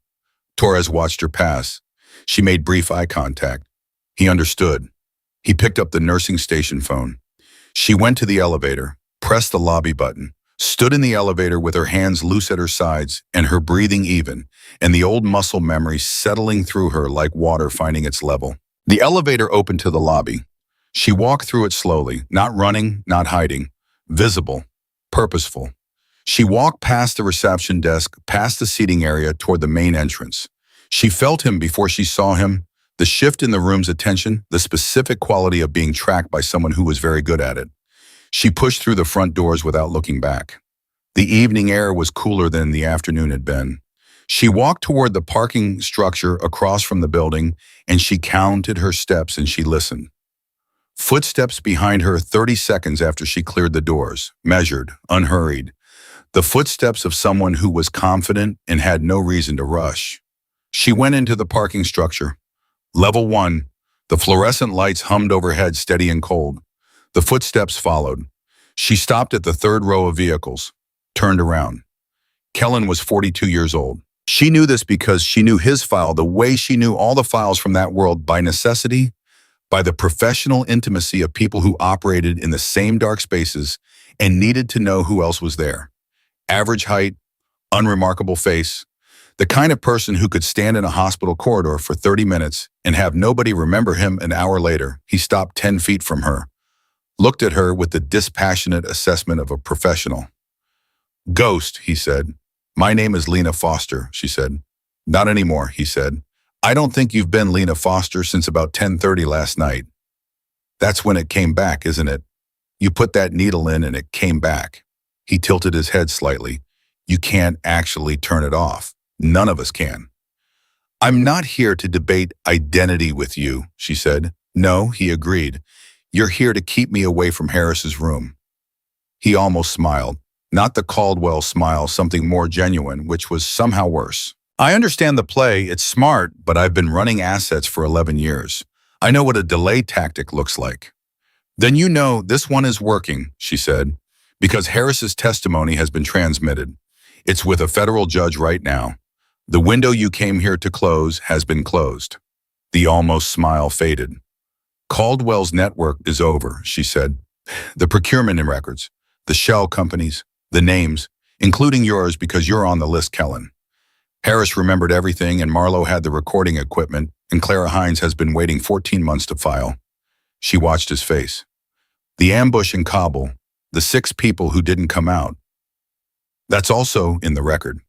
Torres watched her pass. She made brief eye contact. He understood. He picked up the nursing station phone. She went to the elevator, pressed the lobby button, stood in the elevator with her hands loose at her sides and her breathing even, and the old muscle memory settling through her like water finding its level. The elevator opened to the lobby. She walked through it slowly, not running, not hiding, visible, purposeful. She walked past the reception desk, past the seating area toward the main entrance. She felt him before she saw him, the shift in the room's attention, the specific quality of being tracked by someone who was very good at it. She pushed through the front doors without looking back. The evening air was cooler than the afternoon had been. She walked toward the parking structure across from the building, and she counted her steps and she listened. Footsteps behind her 30 seconds after she cleared the doors, measured, unhurried. The footsteps of someone who was confident and had no reason to rush. She went into the parking structure. Level 1. The fluorescent lights hummed overhead, steady and cold. The footsteps followed. She stopped at the third row of vehicles, turned around. Kellen was 42 years old. She knew this because she knew his file the way she knew all the files from that world, by necessity, by the professional intimacy of people who operated in the same dark spaces and needed to know who else was there. Average height, unremarkable face, the kind of person who could stand in a hospital corridor for 30 minutes and have nobody remember him an hour later. He stopped 10 feet from her, looked at her with the dispassionate assessment of a professional. "Ghost," he said. "My name is Lena Foster," she said. "Not anymore," he said. "I don't think you've been Lena Foster since about 10:30 last night." "That's when it came back, isn't it? You put that needle in and it came back." He tilted his head slightly. You can't actually turn it off. None of us can. I'm not here to debate identity with you, she said. No, he agreed. You're here to keep me away from Harris's room. He almost smiled. Not the Caldwell smile, something more genuine, which was somehow worse. I understand the play, it's smart, but I've been running assets for 11 years. I know what a delay tactic looks like. Then you know this one is working, she said, because Harris's testimony has been transmitted. It's with a federal judge right now. The window you came here to close has been closed. The almost smile faded. Caldwell's network is over, she said. The procurement and records, the shell companies, the names, including yours because you're on the list, Kellen. Harris remembered everything and Marlowe had the recording equipment and Clara Hines has been waiting 14 months to file. She watched his face. The ambush in Kabul, the 6 people who didn't come out. That's also in the record.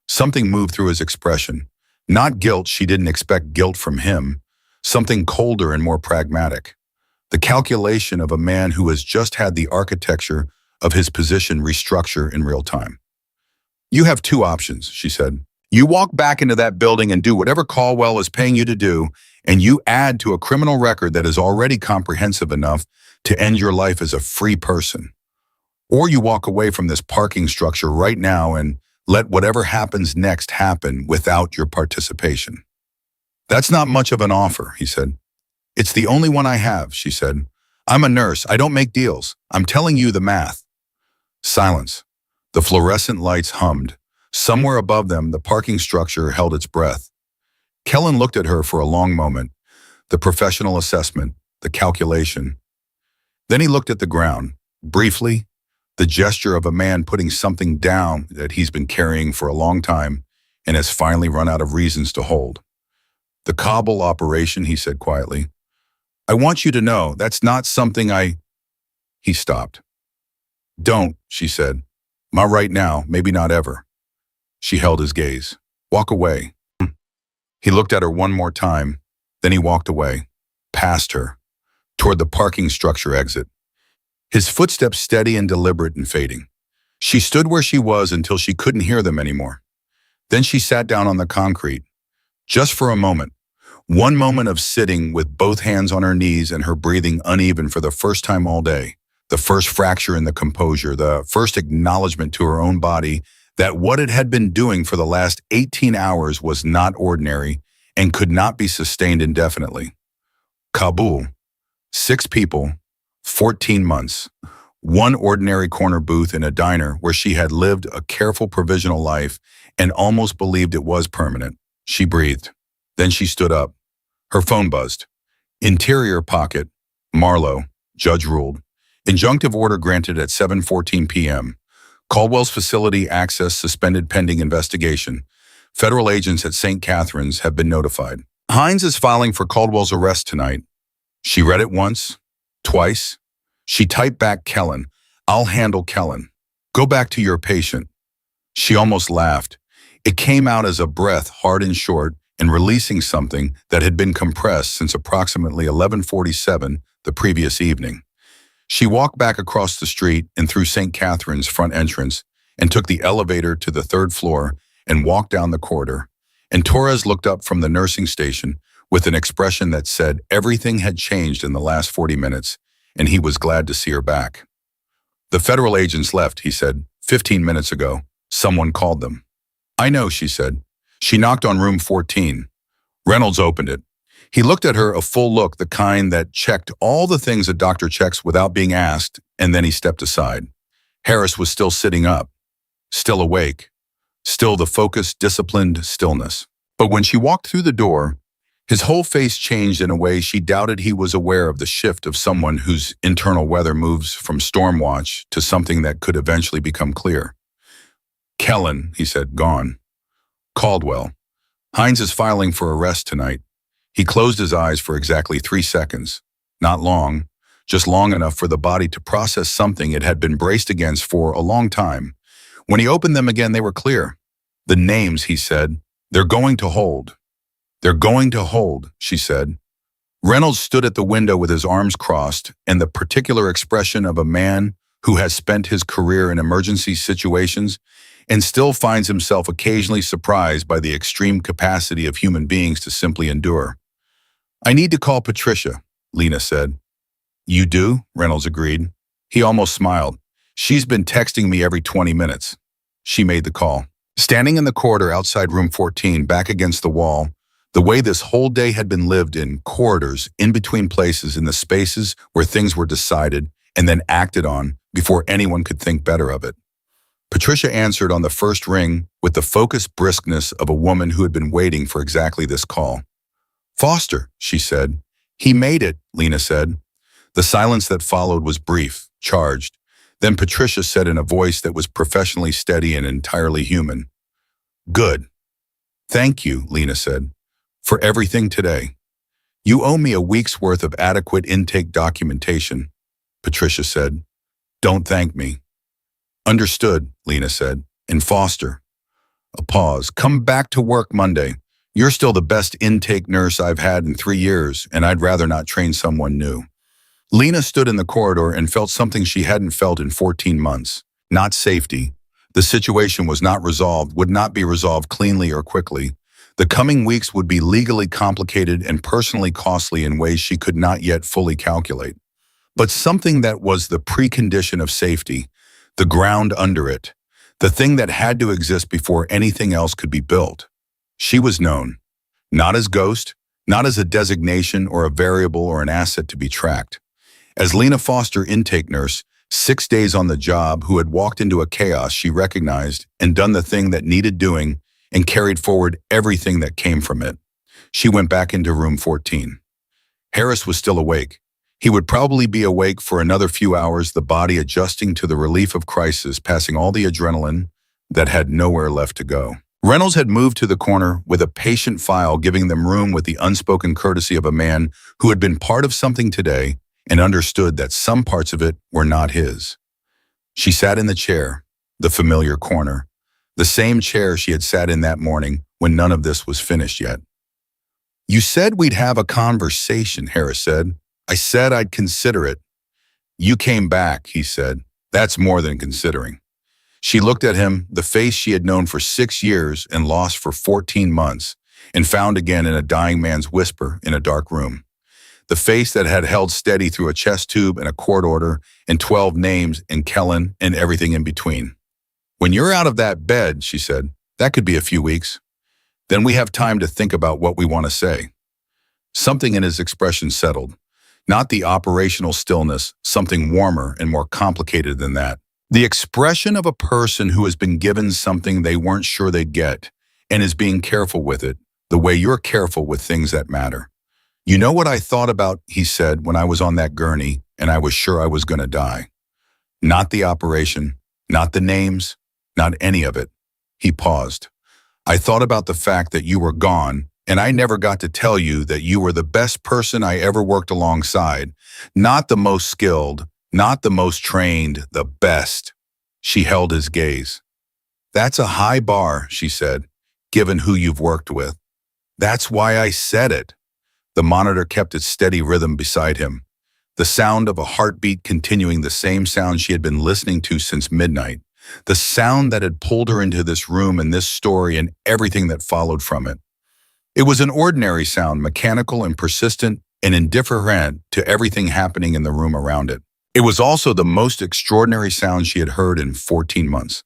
Something moved through his expression. Not guilt, she didn't expect guilt from him. Something colder and more pragmatic. The calculation of a man who has just had the architecture of his position restructure in real time. You have 2 options, she said. You walk back into that building and do whatever Caldwell is paying you to do, and you add to a criminal record that is already comprehensive enough to end your life as a free person. Or you walk away from this parking structure right now and let whatever happens next happen without your participation. That's not much of an offer, he said. It's the only one I have, she said. I'm a nurse. I don't make deals. I'm telling you the math. Silence. The fluorescent lights hummed. Somewhere above them, the parking structure held its breath. Kellen looked at her for a long moment. The professional assessment, the calculation. Then he looked at the ground. Briefly, the gesture of a man putting something down that he's been carrying for a long time and has finally run out of reasons to hold. The Kabul operation, he said quietly. I want you to know that's not something He stopped. Don't, she said. Not right now, maybe not ever. She held his gaze. Walk away. He looked at her one more time, then he walked away, past her, toward the parking structure exit. His footsteps steady and deliberate and fading. She stood where she was until she couldn't hear them anymore. Then she sat down on the concrete, just for a moment. One moment of sitting with both hands on her knees and her breathing uneven for the first time all day. The first fracture in the composure, the first acknowledgement to her own body that what it had been doing for the last 18 hours was not ordinary and could not be sustained indefinitely. Kabul, 6 people, 14 months, 1 ordinary corner booth in a diner where she had lived a careful provisional life and almost believed it was permanent. She breathed. Then she stood up. Her phone buzzed. Interior pocket. Marlowe. Judge ruled. Injunctive order granted at 7:14 p.m. Caldwell's facility access suspended pending investigation. Federal agents at St. Catherine's have been notified. Hines is filing for Caldwell's arrest tonight. She read it once, twice. She typed back Kellen. I'll handle Kellen. Go back to your patient. She almost laughed. It came out as a breath, hard and short, and releasing something that had been compressed since approximately 11:47 the previous evening. She walked back across the street and through St. Catherine's front entrance and took the elevator to the 3rd floor and walked down the corridor. And Torres looked up from the nursing station with an expression that said everything had changed in the last 40 minutes and he was glad to see her back. The federal agents left, he said, 15 minutes ago. Someone called them. I know, she said. She knocked on room 14. Reynolds opened it. He looked at her, a full look, the kind that checked all the things a doctor checks without being asked, and then he stepped aside. Harris was still sitting up, still awake, still the focused, disciplined stillness. But when she walked through the door, his whole face changed in a way she doubted he was aware of the shift of someone whose internal weather moves from storm watch to something that could eventually become clear. Kellen, he said, gone. Caldwell. Hines is filing for arrest tonight. He closed his eyes for exactly 3 seconds. Not long, just long enough for the body to process something it had been braced against for a long time. When he opened them again, they were clear. The names, he said, they're going to hold. They're going to hold, she said. Reynolds stood at the window with his arms crossed and the particular expression of a man who has spent his career in emergency situations and still finds himself occasionally surprised by the extreme capacity of human beings to simply endure. "I need to call Patricia," Lena said. "You do?" Reynolds agreed. He almost smiled. "She's been texting me every 20 minutes. She made the call. Standing in the corridor outside room 14, back against the wall, the way this whole day had been lived in corridors, in between places, in the spaces where things were decided and then acted on before anyone could think better of it. Patricia answered on the first ring with the focused briskness of a woman who had been waiting for exactly this call. "Foster," she said. "He made it," Lena said. The silence that followed was brief, charged. Then Patricia said in a voice that was professionally steady and entirely human, "Good. Thank you," Lena said, "for everything today. You owe me a week's worth of adequate intake documentation," Patricia said. "Don't thank me." "Understood," Lena said. "And Foster." A pause. "Come back to work Monday. You're still the best intake nurse I've had in 3 years, and I'd rather not train someone new." Lena stood in the corridor and felt something she hadn't felt in 14 months. Not safety. The situation was not resolved, would not be resolved cleanly or quickly. The coming weeks would be legally complicated and personally costly in ways she could not yet fully calculate. But something that was the precondition of safety, the ground under it, the thing that had to exist before anything else could be built. She was known. Not as Ghost, not as a designation or a variable or an asset to be tracked. As Lena Foster, intake nurse, 6 days on the job, who had walked into a chaos she recognized and done the thing that needed doing and carried forward everything that came from it. She went back into room 14. Harris was still awake. He would probably be awake for another few hours, the body adjusting to the relief of crisis, passing all the adrenaline that had nowhere left to go. Reynolds had moved to the corner with a patient file, giving them room with the unspoken courtesy of a man who had been part of something today and understood that some parts of it were not his. She sat in the chair, the familiar corner, the same chair she had sat in that morning when none of this was finished yet. "You said we'd have a conversation," Harris said. "I said I'd consider it." "You came back," he said. "That's more than considering." She looked at him, the face she had known for 6 years and lost for 14 months, and found again in a dying man's whisper in a dark room. The face that had held steady through a chest tube and a court order and 12 names and Kellen and everything in between. "When you're out of that bed," she said, "that could be a few weeks. Then we have time to think about what we want to say." Something in his expression settled. Not the operational stillness, something warmer and more complicated than that. The expression of a person who has been given something they weren't sure they'd get and is being careful with it, the way you're careful with things that matter. "You know what I thought about," he said, "when I was on that gurney and I was sure I was going to die? Not the operation, not the names, not any of it." He paused. "I thought about the fact that you were gone and I never got to tell you that you were the best person I ever worked alongside. Not the most skilled, not the most trained, the best." She held his gaze. "That's a high bar," she said, "given who you've worked with." "That's why I said it." The monitor kept its steady rhythm beside him. The sound of a heartbeat continuing, the same sound she had been listening to since midnight. The sound that had pulled her into this room and this story and everything that followed from it. It was an ordinary sound, mechanical and persistent and indifferent to everything happening in the room around it. It was also the most extraordinary sound she had heard in 14 months.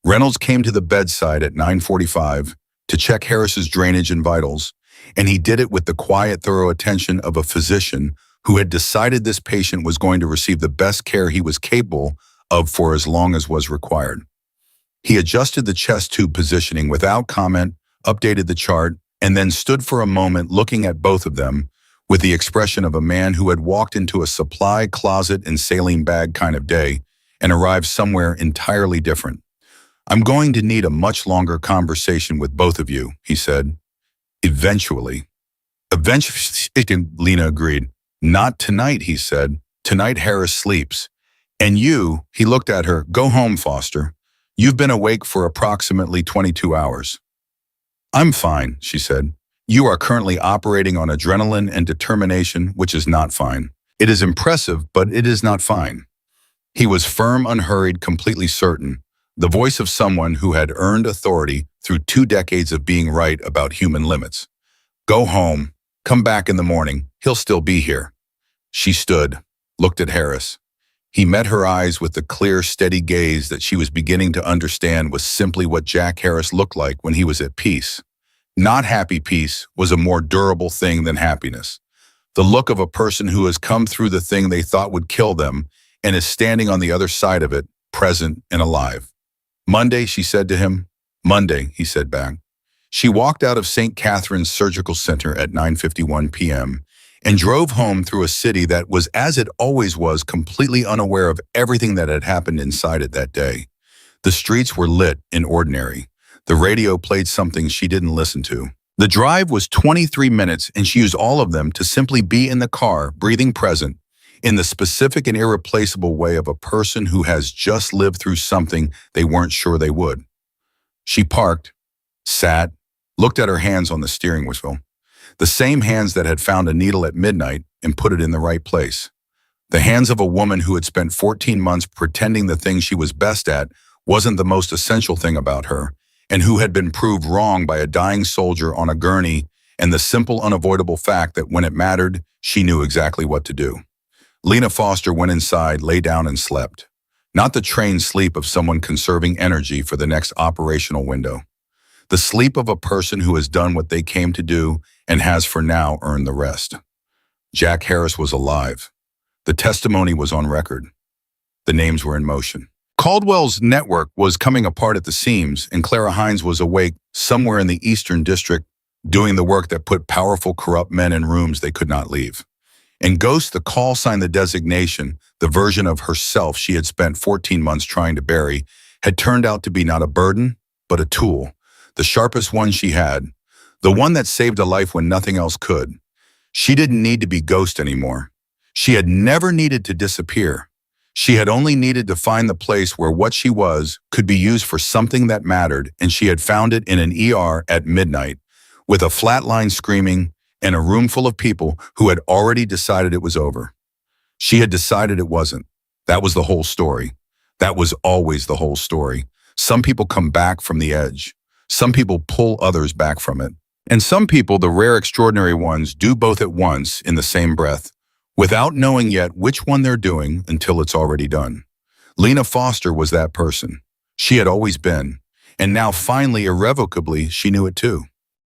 Reynolds came to the bedside at 9:45 to check Harris's drainage and vitals, and he did it with the quiet, thorough attention of a physician who had decided this patient was going to receive the best care he was capable of for as long as was required. He adjusted the chest tube positioning without comment, updated the chart, and then stood for a moment looking at both of them with the expression of a man who had walked into a supply closet and saline bag kind of day and arrived somewhere entirely different. "I'm going to need a much longer conversation with both of you," he said. "Eventually." "Eventually," Lena agreed. "Not tonight," he said. "Tonight Harris sleeps. And you," he looked at her, "go home, Foster. You've been awake for approximately 22 hours. "I'm fine," she said. "You are currently operating on adrenaline and determination, which is not fine. It is impressive, but it is not fine." He was firm, unhurried, completely certain. the voice of someone who had earned authority through 2 decades of being right about human limits. Go home. Come back in the morning. He'll still be here. She stood, looked at Harris. He met her eyes with the clear, steady gaze that she was beginning to understand was simply what Jack Harris looked like when he was at peace. Not happy peace was a more durable thing than happiness. The look of a person who has come through the thing they thought would kill them and is standing on the other side of it, present and alive. Monday, she said to him. Monday, he said back. She walked out of St. Catherine's Surgical Center at 9:51 p.m. and drove home through a city that was, as it always was, completely unaware of everything that had happened inside it that day. The streets were lit and ordinary. The radio played something she didn't listen to. The drive was 23 minutes, and she used all of them to simply be in the car, breathing present, in the specific and irreplaceable way of a person who has just lived through something they weren't sure they would. She parked, sat, looked at her hands on the steering wheel, the same hands that had found a needle at midnight and put it in the right place. The hands of a woman who had spent 14 months pretending the thing she was best at wasn't the most essential thing about her, and who had been proved wrong by a dying soldier on a gurney and the simple, unavoidable fact that when it mattered, she knew exactly what to do. Lena Foster went inside, lay down, and slept. Not the trained sleep of someone conserving energy for the next operational window. The sleep of a person who has done what they came to do and has for now earned the rest. Jack Harris was alive. The testimony was on record. The names were in motion. Caldwell's network was coming apart at the seams, and Clara Hines was awake somewhere in the Eastern District doing the work that put powerful, corrupt men in rooms they could not leave. And Ghost, the call sign, the designation, the version of herself she had spent 14 months trying to bury, had turned out to be not a burden, but a tool. The sharpest one she had. The one that saved a life when nothing else could. She didn't need to be Ghost anymore. She had never needed to disappear. She had only needed to find the place where what she was could be used for something that mattered, and she had found it in an ER at midnight, with a flatline screaming, and a room full of people who had already decided it was over. She had decided it wasn't. That was the whole story. That was always the whole story. Some people come back from the edge. Some people pull others back from it. And some people, the rare extraordinary ones, do both at once in the same breath, without knowing yet which one they're doing until it's already done. Lena Foster was that person. She had always been. And now finally, irrevocably, she knew it too.